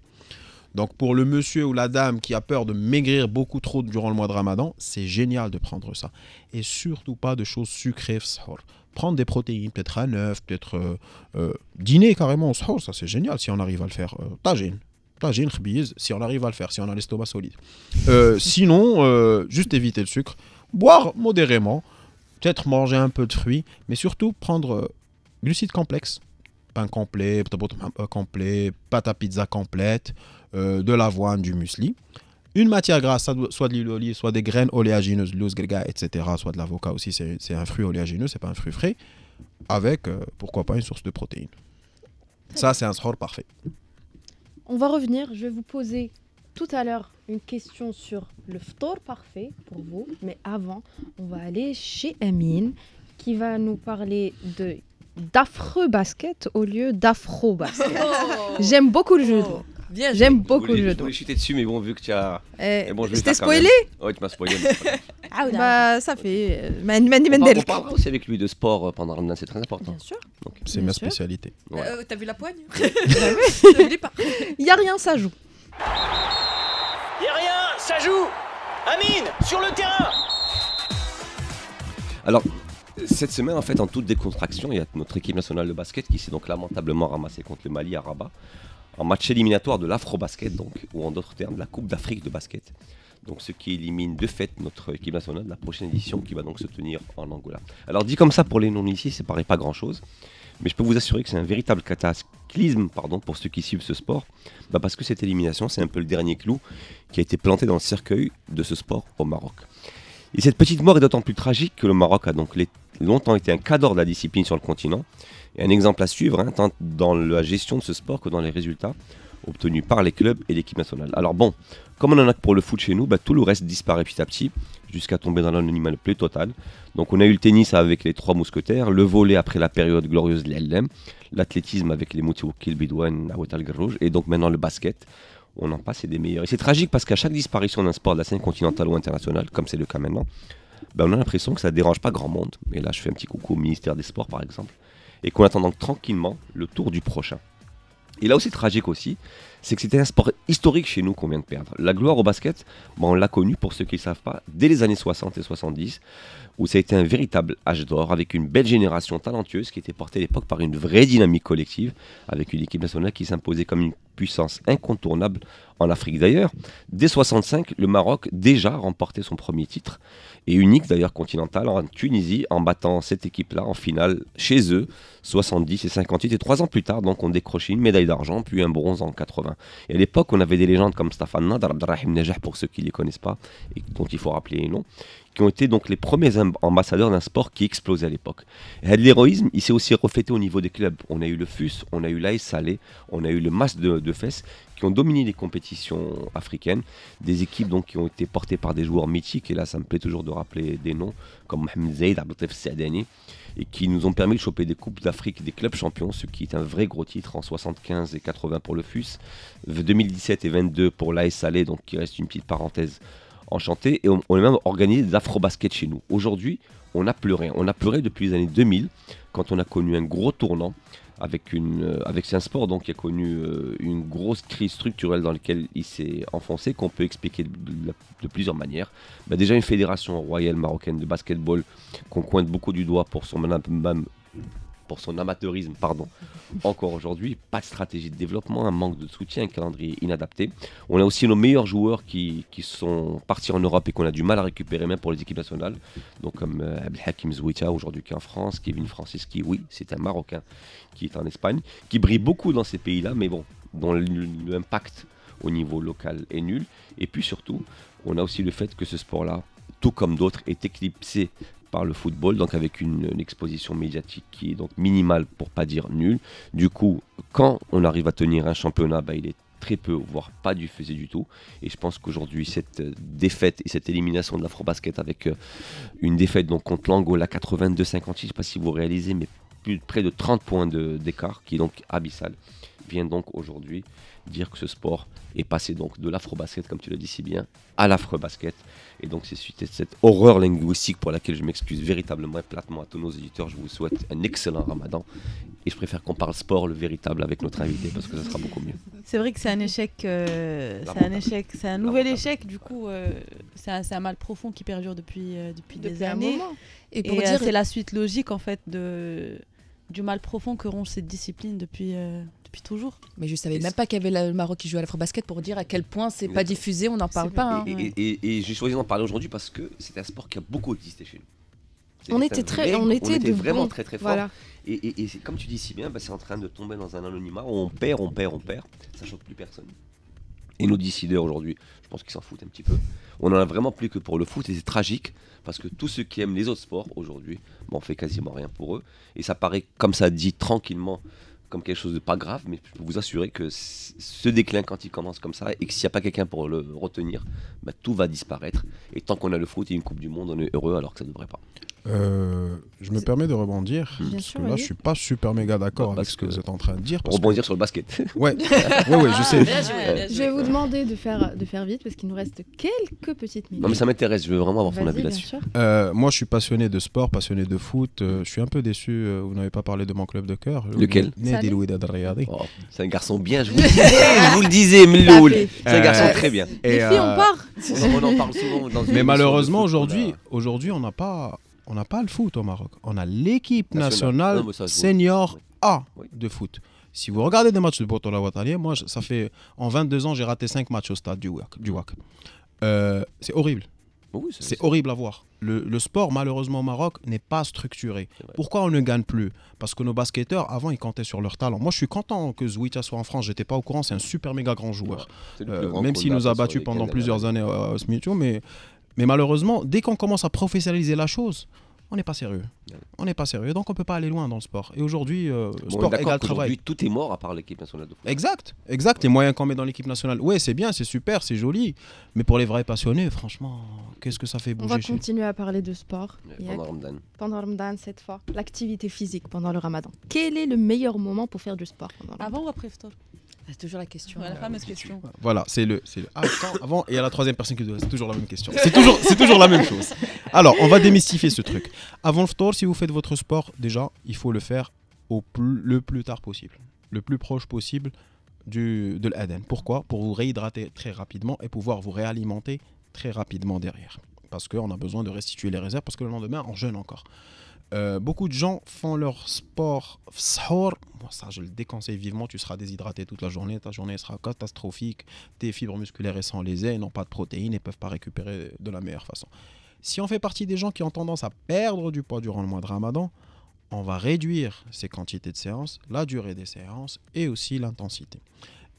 Donc pour le monsieur ou la dame qui a peur de maigrir beaucoup trop durant le mois de Ramadan, c'est génial de prendre ça. Et surtout pas de choses sucrées. Prendre des protéines, peut-être un œuf, peut-être dîner carrément au sahur, ça c'est génial si on arrive à le faire. Tagine, khbiz, si on arrive à le faire, si on a l'estomac solide. Sinon, juste éviter le sucre, boire modérément, peut-être manger un peu de fruits, mais surtout prendre glucides complexes. Pain complet, complet, pâte à pizza complète, de l'avoine, du muesli. Une matière grasse, soit de l'huile d'olive, soit des graines oléagineuses, l'ouz, etc., soit de l'avocat aussi, c'est un fruit oléagineux, c'est pas un fruit frais, avec, pourquoi pas, une source de protéines. Ça, c'est un sahur parfait. On va revenir, je vais vous poser tout à l'heure une question sur le ftour parfait pour vous, mais avant, on va aller chez Amine qui va nous parler d'affreux basket au lieu d'afro basket. J'aime beaucoup le jeu de mots. Bien, J'aime beaucoup le jeu Je de voulais chuter dessus, mais bon, vu que tu as. Bon, je vais je t'ai faire quand même. spoilé. Ouais, tu m'as spoilé. Bah, ça fait. On parlera aussi avec lui de sport pendant Ramadan, c'est très important. Bien sûr. C'est ma spécialité. Ouais. T'as vu la poigne? Il y a rien, ça joue. Y'a rien, ça joue. Amine, sur le terrain. Alors, cette semaine, en fait, en toute décontraction, il y a notre équipe nationale de basket qui s'est donc lamentablement ramassée contre le Mali à Rabat en match éliminatoire de l'Afro-Basket, donc, ou en d'autres termes, la Coupe d'Afrique de basket. Donc, ce qui élimine de fait notre équipe nationale de la prochaine édition qui va donc se tenir en Angola. Alors, dit comme ça, pour les non-initiés, ça paraît pas grand-chose, mais je peux vous assurer que c'est un véritable cataclysme pour ceux qui suivent ce sport, parce que cette élimination, c'est un peu le dernier clou qui a été planté dans le cercueil de ce sport au Maroc. Et cette petite mort est d'autant plus tragique que le Maroc a donc longtemps été un cadre de la discipline sur le continent, et un exemple à suivre, tant dans la gestion de ce sport que dans les résultats obtenus par les clubs et l'équipe nationale. Alors bon, comme on en a que pour le foot chez nous, tout le reste disparaît petit à petit, jusqu'à tomber dans l'anonymat le plus total. Donc on a eu le tennis avec les 3 mousquetaires, le volley après la période glorieuse de l'LM, l'athlétisme avec les Moutiwakil, Bidouane, Aouetal Garrouj, et donc maintenant le basket. On en passe et des meilleurs. Et c'est tragique parce qu'à chaque disparition d'un sport de la scène continentale ou internationale, comme c'est le cas maintenant, on a l'impression que ça ne dérange pas grand monde. Et là, je fais un petit coucou au ministère des Sports, par exemple, et qu'on attend donc tranquillement le tour du prochain. Et là où c'est tragique aussi, c'est que c'était un sport historique chez nous qu'on vient de perdre. La gloire au basket, on l'a connu, pour ceux qui ne savent pas, dès les années 60 et 70, où ça a été un véritable âge d'or, avec une belle génération talentueuse qui était portée à l'époque par une vraie dynamique collective, avec une équipe nationale qui s'imposait comme une puissance incontournable en Afrique. D'ailleurs, dès 65, le Maroc déjà remportait son premier titre, et unique d'ailleurs continental, en Tunisie, en battant cette équipe-là en finale chez eux, 70 et 58, et 3 ans plus tard, donc on décrochait une médaille d'argent, puis un bronze en 80. Et à l'époque, on avait des légendes comme Staffan Nadar, Abdelrahim Najah, pour ceux qui ne les connaissent pas, et dont il faut rappeler les noms, qui ont été donc les premiers ambassadeurs d'un sport qui explosait à l'époque. Et l'héroïsme, il s'est aussi reflété au niveau des clubs. On a eu le FUS, on a eu l'AS Salé, on a eu le MAS de Fès, qui ont dominé les compétitions africaines. Des équipes donc, qui ont été portées par des joueurs mythiques, et là ça me plaît toujours de rappeler des noms, comme Mohamed Zaïd, Abdeltif Saadani, et qui nous ont permis de choper des coupes d'Afrique, des clubs champions, ce qui est un vrai gros titre en 75 et 80 pour le FUS, 2017 et 22 pour l'AS Salé, donc qui reste une petite parenthèse enchantée, et on a même organisé des afro-basket chez nous. Aujourd'hui, on a pleuré depuis les années 2000, quand on a connu un gros tournant, avec un sport donc, qui a connu une grosse crise structurelle dans laquelle il s'est enfoncé, qu'on peut expliquer de plusieurs manières. Déjà une fédération royale marocaine de basketball qu'on pointe beaucoup du doigt pour son amateurisme, encore aujourd'hui, pas de stratégie de développement, un manque de soutien, un calendrier inadapté. On a aussi nos meilleurs joueurs qui sont partis en Europe et qu'on a du mal à récupérer même pour les équipes nationales, donc comme Abdelhakim Zouita aujourd'hui qui est en France, Kevin Francis qui, oui, c'est un Marocain qui est en Espagne, qui brille beaucoup dans ces pays-là, mais bon, dont l'impact au niveau local est nul. Et puis surtout, on a aussi le fait que ce sport-là, tout comme d'autres, est éclipsé par le football, donc avec une exposition médiatique qui est donc minimale pour pas dire nulle. Du coup, quand on arrive à tenir un championnat, il est très peu, voire pas diffusé du tout. Et je pense qu'aujourd'hui, cette défaite et cette élimination de l'Afrobasket avec une défaite donc, contre l'Angola 82-56, je ne sais pas si vous réalisez, mais près de 30 points d'écart, qui est donc abyssal, vient donc aujourd'hui dire que ce sport est passé donc de l'afro-basket, comme tu l'as dit si bien, à l'afro-basket. Et donc c'est suite à cette horreur linguistique pour laquelle je m'excuse véritablement et platement à tous nos éditeurs. Je vous souhaite un excellent ramadan. Et je préfère qu'on parle sport, le véritable, avec notre invité, parce que ça sera beaucoup mieux. C'est vrai que c'est un échec, c'est un nouvel échec. Du coup, c'est un mal profond qui perdure depuis des années. Et pour dire, c'est la suite logique en fait du mal profond que ronge cette discipline depuis toujours. Mais je savais même pas qu'il y avait le Maroc qui jouait à l'afro-basket pour dire à quel point c'est pas diffusé, on n'en parle pas. Et j'ai choisi d'en parler aujourd'hui parce que c'est un sport qui a beaucoup existé chez nous. On était vraiment très fort. Voilà. Et comme tu dis si bien, c'est en train de tomber dans un anonymat où on perd, ça choque plus personne. Et nos décideurs aujourd'hui, je pense qu'ils s'en foutent un petit peu. On en a vraiment plus que pour le foot et c'est tragique parce que tous ceux qui aiment les autres sports aujourd'hui, on fait quasiment rien pour eux. Et ça paraît comme ça dit tranquillement comme quelque chose de pas grave, mais je peux vous assurer que ce déclin quand il commence comme ça et que s'il n'y a pas quelqu'un pour le retenir, tout va disparaître. Et tant qu'on a le foot et une Coupe du Monde, on est heureux alors que ça ne devrait pas. Je me permets de rebondir, parce que là je suis pas super méga d'accord avec ce que vous êtes en train de dire. Rebondir sur le basket. Ouais, je sais. Je vais vous demander de faire vite parce qu'il nous reste quelques petites minutes. Non mais ça m'intéresse, je veux vraiment avoir ton avis là-dessus. Moi je suis passionné de sport, passionné de foot. Je suis un peu déçu, vous n'avez pas parlé de mon club de cœur. Lequel? Nadi Louida Del Riyadi. C'est un garçon bien, je vous le disais, Mloul. C'est un garçon très bien. Les filles, on part. On en parle souvent. Mais malheureusement aujourd'hui on n'a pas le foot au Maroc. On a l'équipe nationale senior A de foot. Si vous regardez des matchs de Botola Watanier, moi, ça fait en 22 ans, j'ai raté 5 matchs au stade du WAC. C'est horrible. Oui, c'est horrible à voir. Le sport, malheureusement, au Maroc, n'est pas structuré. Pourquoi on ne gagne plus? Parce que nos basketteurs, avant, ils comptaient sur leur talent. Moi, je suis content que Zouita soit en France. J'étais pas au courant. C'est un super méga grand joueur. Même s'il nous a battus pendant plusieurs années au Smithio, mais malheureusement, dès qu'on commence à professionnaliser la chose, on n'est pas sérieux. On n'est pas sérieux, donc on ne peut pas aller loin dans le sport. Et aujourd'hui, sport égale travail. Tout est mort à part l'équipe nationale de foot. Exact. Les moyens qu'on met dans l'équipe nationale, ouais, c'est bien, c'est super, c'est joli. Mais pour les vrais passionnés, franchement, qu'est-ce que ça fait bouger? On va continuer à parler de sport. Pendant Ramadan, cette fois. L'activité physique pendant le Ramadan. Quel est le meilleur moment pour faire du sport pendant Avant ou après Ftor? C'est toujours la question. La fameuse question. Voilà, c'est le avant et il y a la troisième personne qui doit. C'est toujours la même question. C'est toujours la même chose. Alors, on va démystifier ce truc. Avant le Ftor, si vous faites votre sport, déjà, il faut le faire le plus tard possible, le plus proche possible de l'Aden. Pourquoi? Pour vous réhydrater très rapidement et pouvoir vous réalimenter très rapidement derrière. Parce qu'on a besoin de restituer les réserves, parce que le lendemain, on jeûne encore. Beaucoup de gens font leur sport sahur. Moi, ça, je le déconseille vivement. Tu seras déshydraté toute la journée. Ta journée sera catastrophique. Tes fibres musculaires sont lésées. Ils n'ont pas de protéines et ne peuvent pas récupérer de la meilleure façon. Si on fait partie des gens qui ont tendance à perdre du poids durant le mois de Ramadan, on va réduire ces quantités de séances, la durée des séances et aussi l'intensité.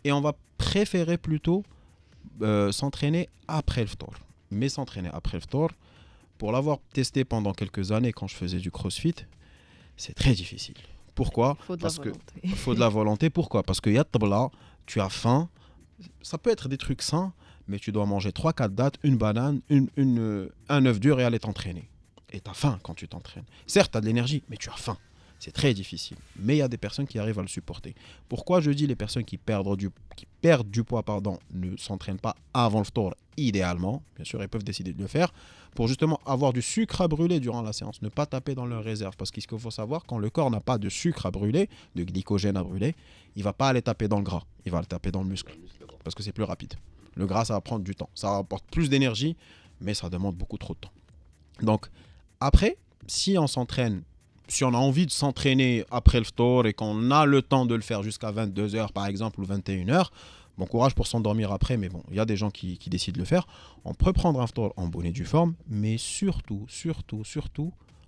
Et on va préférer plutôt s'entraîner après le Ftor. Mais s'entraîner après le Ftor, pour l'avoir testé pendant quelques années quand je faisais du crossfit, c'est très difficile. Pourquoi ? Parce que il faut de la volonté. Pourquoi ? Parce que là, tu as faim. Ça peut être des trucs sains, mais tu dois manger 3-4 dattes, une banane, un œuf dur et aller t'entraîner. Et tu as faim quand tu t'entraînes. Certes, tu as de l'énergie, mais tu as faim. C'est très difficile. Mais il y a des personnes qui arrivent à le supporter. Pourquoi je dis les personnes qui perdent du poids ne s'entraînent pas avant le ftour, idéalement. Bien sûr, ils peuvent décider de le faire. Pour justement avoir du sucre à brûler durant la séance. Ne pas taper dans leur réserve. Parce qu'il faut savoir, quand le corps n'a pas de sucre à brûler, de glycogène à brûler, il ne va pas aller taper dans le gras. Il va le taper dans le muscle. Parce que c'est plus rapide. Le gras, ça va prendre du temps. Ça apporte plus d'énergie, mais ça demande beaucoup trop de temps. Donc, après, si on s'entraîne, si on a envie de s'entraîner après le ftour et qu'on a le temps de le faire jusqu'à 22h par exemple ou 21h, bon courage pour s'endormir après, mais bon, il y a des gens qui décident de le faire. On peut prendre un ftour en bonne et due forme, mais surtout,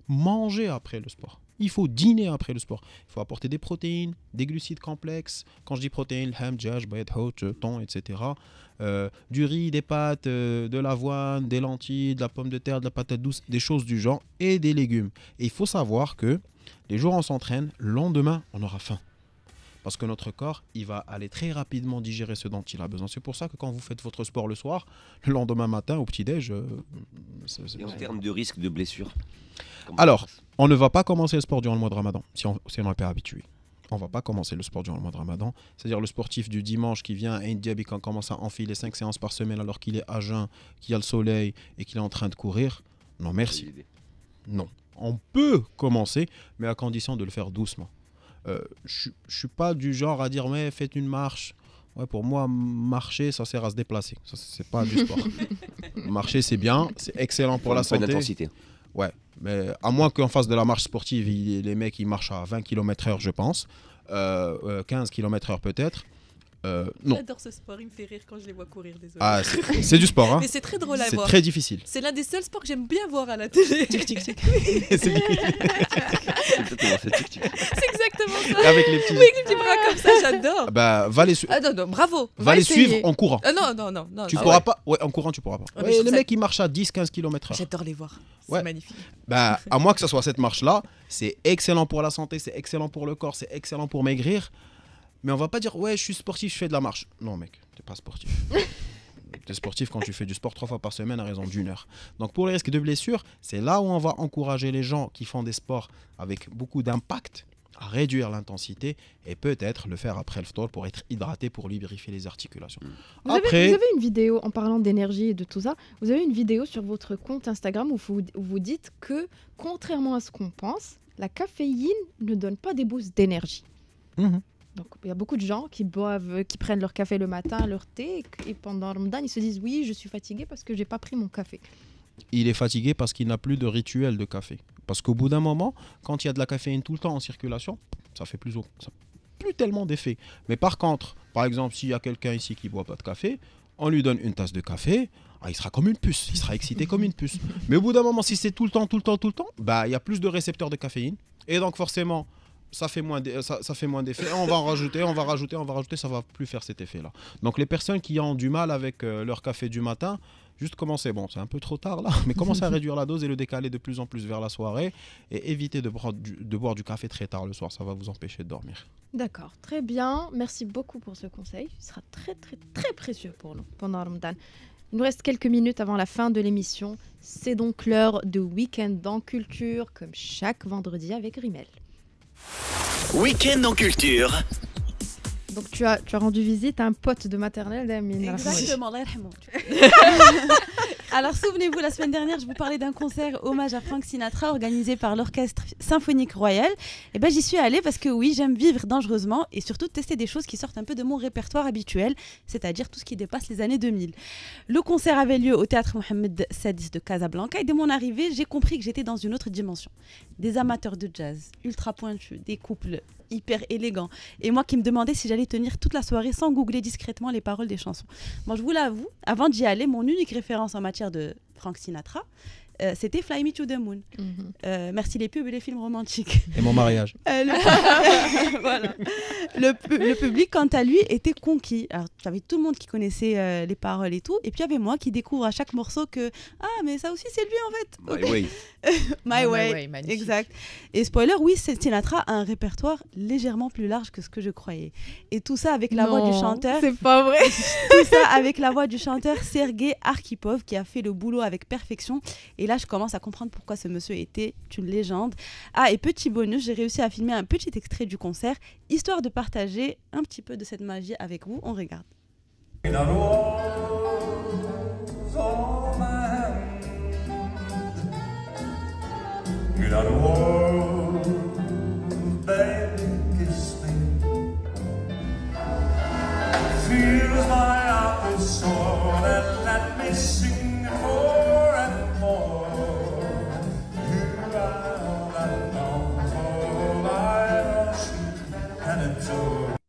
manger après le sport. Il faut dîner après le sport. Il faut apporter des protéines, des glucides complexes. Quand je dis protéines, ham, djaj, bayat hout, thon, etc. Du riz, des pâtes, de l'avoine, des lentilles, de la pomme de terre, de la patate douce, des choses du genre, et des légumes. Et il faut savoir que les jours où on s'entraîne, le lendemain, on aura faim. Parce que notre corps, il va aller très rapidement digérer ce dont il a besoin. C'est pour ça que quand vous faites votre sport le soir, le lendemain matin, au petit-déj... Et en termes de risque de blessure, alors, on ne va pas commencer le sport durant le mois de Ramadan, si on n'est pas habitué. On ne va pas commencer le sport durant le mois de Ramadan. C'est-à-dire le sportif du dimanche qui vient à Indiabi, quand on commence à enfiler 5 séances par semaine alors qu'il est à jeun, qu'il y a le soleil et qu'il est en train de courir. Non, merci. Non. On peut commencer, mais à condition de le faire doucement. Je ne suis pas du genre à dire, mais faites une marche. Ouais, pour moi, marcher, ça sert à se déplacer. Ça, c'est pas du sport. Marcher, c'est bien, c'est excellent pour la santé. D'intensité. Ouais, mais à moins qu'en face de la marche sportive, les mecs ils marchent à 20 km/h, je pense. 15 km/h peut-être. Non. J'adore ce sport, il me fait rire quand je les vois courir, désolé. Ah, c'est du sport, hein. Mais c'est très drôle à C'est voir. très difficile. C'est l'un des seuls sports que j'aime bien voir à la télé. C'est exactement ça. Avec les petits... Oui, avec les petits bras comme ça, j'adore. Bah, va les suivre. Ah non, bravo. Va les suivre en courant. Non. Tu pourras pas. Ouais, en courant, tu pourras pas. Ah, mais Ouais, je les trouve mecs, ils marchent à 10-15 km/h. J'adore les voir. C'est Ouais. magnifique. Bah, à moins que ce soit cette marche-là, c'est excellent pour la santé, c'est excellent pour le corps, c'est excellent pour maigrir. Mais on va pas dire, ouais, je suis sportif, je fais de la marche. Non, mec, t'es pas sportif. T'es sportif quand tu fais du sport 3 fois par semaine à raison d'1 heure. Donc, pour les risques de blessure, c'est là où on va encourager les gens qui font des sports avec beaucoup d'impact à réduire l'intensité et peut-être le faire après le ftour pour être hydraté, pour lubrifier les articulations. Vous avez une vidéo, en parlant d'énergie et de tout ça, vous avez une vidéo sur votre compte Instagram où vous dites que, contrairement à ce qu'on pense, la caféine ne donne pas des boosts d'énergie. Donc, il y a beaucoup de gens qui prennent leur café le matin, leur thé, et pendant le Ramadan, ils se disent « Oui, je suis fatigué parce que je n'ai pas pris mon café. » Il est fatigué parce qu'il n'a plus de rituel de café. Parce qu'au bout d'un moment, quand il y a de la caféine tout le temps en circulation, ça fait plus tellement d'effet. Mais par contre, par exemple, s'il y a quelqu'un ici qui ne boit pas de café, on lui donne une tasse de café, il sera comme une puce, il sera excité comme une puce. Mais au bout d'un moment, si c'est tout le temps, bah, il y a plus de récepteurs de caféine. Et donc forcément, ça fait moins d'effet. On va en rajouter, ça va plus faire cet effet-là. Donc les personnes qui ont du mal avec leur café du matin, juste commencer, bon c'est un peu trop tard là, mais commencer à réduire la dose et le décaler de plus en plus vers la soirée et éviter de boire du café très tard le soir, ça va vous empêcher de dormir. D'accord, très bien. Merci beaucoup pour ce conseil. Il sera très très très précieux pour nous pendant Ramadan. Il nous reste quelques minutes avant la fin de l'émission. C'est donc l'heure de Week-end en Culture, comme chaque vendredi avec Rimel. Week-end en culture. Donc tu as rendu visite à un pote de maternelle d'Amine. Exactement, Allah yarhamou. Alors souvenez-vous, la semaine dernière, je vous parlais d'un concert hommage à Frank Sinatra organisé par l'Orchestre Symphonique Royal. Et ben j'y suis allée parce que oui, j'aime vivre dangereusement et surtout tester des choses qui sortent un peu de mon répertoire habituel, c'est-à-dire tout ce qui dépasse les années 2000. Le concert avait lieu au théâtre Mohamed VI de Casablanca et dès mon arrivée, j'ai compris que j'étais dans une autre dimension. Des amateurs de jazz ultra pointus, des couples hyper élégants et moi qui me demandais si j'allais tenir toute la soirée sans googler discrètement les paroles des chansons. Moi je vous l'avoue, avant d'y aller, mon unique référence en matière de Frank Sinatra, c'était Fly Me to the Moon. Merci les pubs et les films romantiques. Et mon mariage. Voilà. Le public, quant à lui, était conquis. Alors, il y avait tout le monde qui connaissait les paroles et tout. Et puis, il y avait moi qui découvre à chaque morceau que « Ah, mais ça aussi, c'est lui, en fait. My Way. My Way. Magnifique. Exact. Et spoiler, oui, Sinatra a un répertoire légèrement plus large que ce que je croyais. Et tout ça avec la voix du chanteur. C'est pas vrai. Tout ça avec la voix du chanteur Sergei Arkhipov qui a fait le boulot avec perfection. Et là, je commence à comprendre pourquoi ce monsieur était une légende. Ah, et petit bonus, j'ai réussi à filmer un petit extrait du concert, histoire de partager un petit peu de cette magie avec vous. On regarde.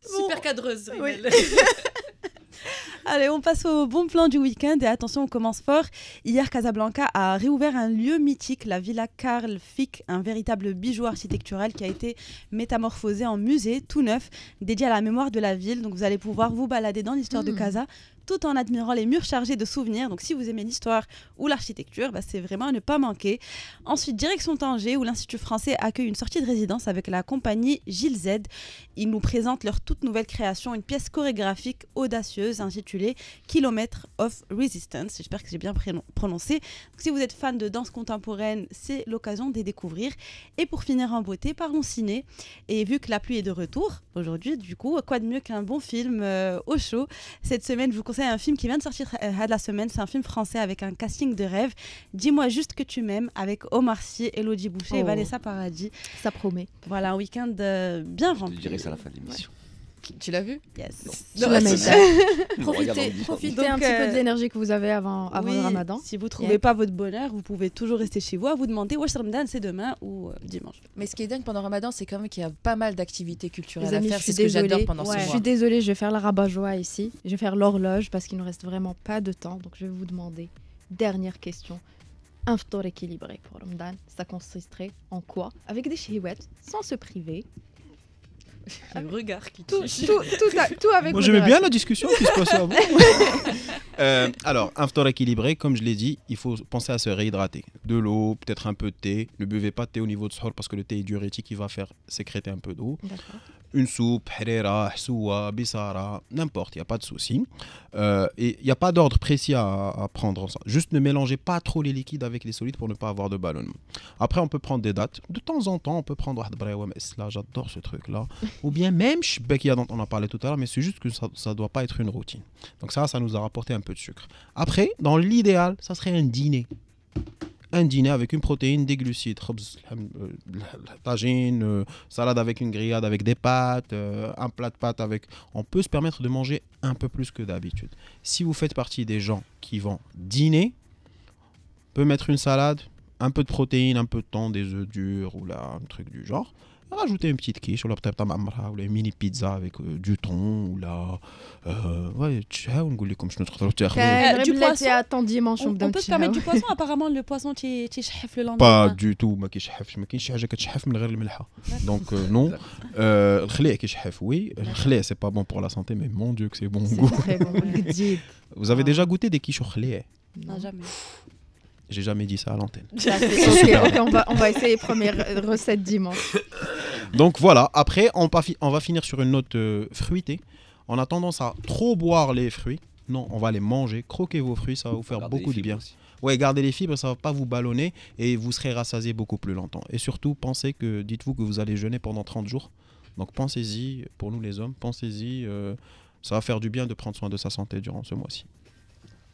Super cadreuse, Oui. Rimel. Allez, on passe au bon plan du week-end et attention, on commence fort. Hier, Casablanca a réouvert un lieu mythique, la Villa Karl Fick, un véritable bijou architectural qui a été métamorphosé en musée tout neuf, dédié à la mémoire de la ville. Donc vous allez pouvoir vous balader dans l'histoire de Casa tout en admirant les murs chargés de souvenirs. Donc si vous aimez l'histoire ou l'architecture, c'est vraiment à ne pas manquer. Ensuite, direction Tanger, où l'Institut français accueille une sortie de résidence avec la compagnie Gilles Z. Ils nous présentent leur toute nouvelle création, une pièce chorégraphique audacieuse intitulée Kilometre of Resistance. J'espère que j'ai bien prononcé. Donc, si vous êtes fan de danse contemporaine, c'est l'occasion de les découvrir. Et pour finir en beauté, parlons ciné. Et vu que la pluie est de retour aujourd'hui, du coup, quoi de mieux qu'un bon film au chaud. Cette semaine, je vous conseille un film qui vient de sortir de la semaine. C'est un film français avec un casting de rêve. Dis-moi juste que tu m'aimes, avec Omar Sy, Elodie Boucher et Vanessa Paradis. Ça promet. Voilà, un week-end bien Je rempli. te dirai ça à la fin de l'émission. Tu l'as vu? Yes. Je la mets. Profitez un Donc, petit peu de l'énergie que vous avez avant Oui, le ramadan. si vous ne trouvez pas votre bonheur, vous pouvez toujours rester chez vous à vous demander Wesh Ramadan, c'est demain ou dimanche. Mais ce qui est dingue pendant Ramadan, c'est quand même qu'il y a pas mal d'activités culturelles Les amis, à faire. je C'est suis ce que j'adore désolée. pendant Ouais. ce Je mois. suis désolée, je vais faire la rabat-joie ici. Je vais faire l'horloge parce qu'il nous reste vraiment pas de temps. Donc je vais vous demander, dernière question. Un ftour équilibré pour Ramadan, ça consisterait en quoi? Avec des chihouettes, sans se priver. Le regard qui Tout, tue. tout avec Moi, j'aimais bien modération. la discussion qui se passait avant. Alors, un ftour équilibré, comme je l'ai dit, il faut penser à se réhydrater. De l'eau, peut-être un peu de thé. Ne buvez pas de thé au niveau de sahur parce que le thé est diurétique, il va faire sécréter un peu d'eau. D'accord. Une soupe, harira, hsoua, bissara, n'importe, il n'y a pas de souci. Et il n'y a pas d'ordre précis à prendre. Juste ne mélangez pas trop les liquides avec les solides pour ne pas avoir de ballonnement. Après, on peut prendre des dates. De temps en temps, on peut prendre là, j'adore ce truc-là. Ou bien même shbekia dont on en parlait tout à l'heure, mais c'est juste que ça ne doit pas être une routine. Donc ça nous a rapporté un peu de sucre. Après, dans l'idéal, ça serait un dîner. Un dîner avec une protéine, des glucides, tagine, salade avec une grillade avec des pâtes, un plat de pâtes avec... On peut se permettre de manger un peu plus que d'habitude. Si vous faites partie des gens qui vont dîner, on peut mettre une salade, un peu de protéines, un peu de thon, des œufs durs ou là, un truc du genre. Rajouter une petite quiche ou la peut-être ou la mini pizza avec du thon ou la ouais on dit comme je ne trouve pas Du poisson. Attends dimanche On peut se permettre du poisson. Apparemment, le poisson, tu chef le lendemain. pas du tout ما كيشحفش ما كاينش حاجه كتشحف من غير الملحه donc non الخليع كيشحف oui الخليع c'est pas bon pour la santé mais mon dieu que c'est bon goût. C'est très bon. Gdid. Vous avez déjà goûté des quiches au khlieh? Non, jamais. J'ai jamais dit ça à l'antenne. Ok, on va essayer première recette dimanche. Donc voilà, après on va finir sur une note fruitée. On a tendance à trop boire les fruits. Non, on va les manger. Croquez vos fruits, ça va vous faire Regardez beaucoup les de bien. fibres aussi. Ouais, gardez les fibres, ça va pas vous ballonner et vous serez rassasié beaucoup plus longtemps. Et surtout, dites-vous que vous allez jeûner pendant 30 jours. Donc pensez-y, pour nous les hommes, pensez-y, ça va faire du bien de prendre soin de sa santé durant ce mois-ci.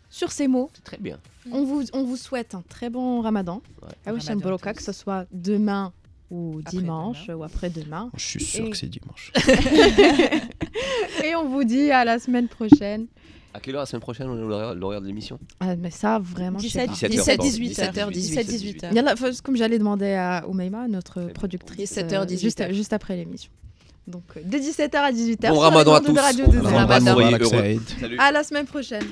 Sur ces mots, C'est très bien. on vous souhaite un très bon ramadan. Ouais. Ah oui, Ramadan Shanbroka, à tous. que ce soit demain ou dimanche Après-demain. ou après-demain. Je suis sûr Et- que c'est dimanche. Et on vous dit à la semaine prochaine. À quelle heure la semaine prochaine on est l'horaire de l'émission? Ah, mais ça, vraiment, je sais 17, pas. 17, 17, 18 heures. 17, 18 heures. Il y en a, comme j'allais demander à Oumaima, notre bon. productrice, 17h, 18h. juste après l'émission. Donc de 17h à 18h. Bon sur Ramadan les à ondes de tous. Radio Bon 2. Ramadan, soyez Ramadan. heureux. Salut. À la semaine prochaine.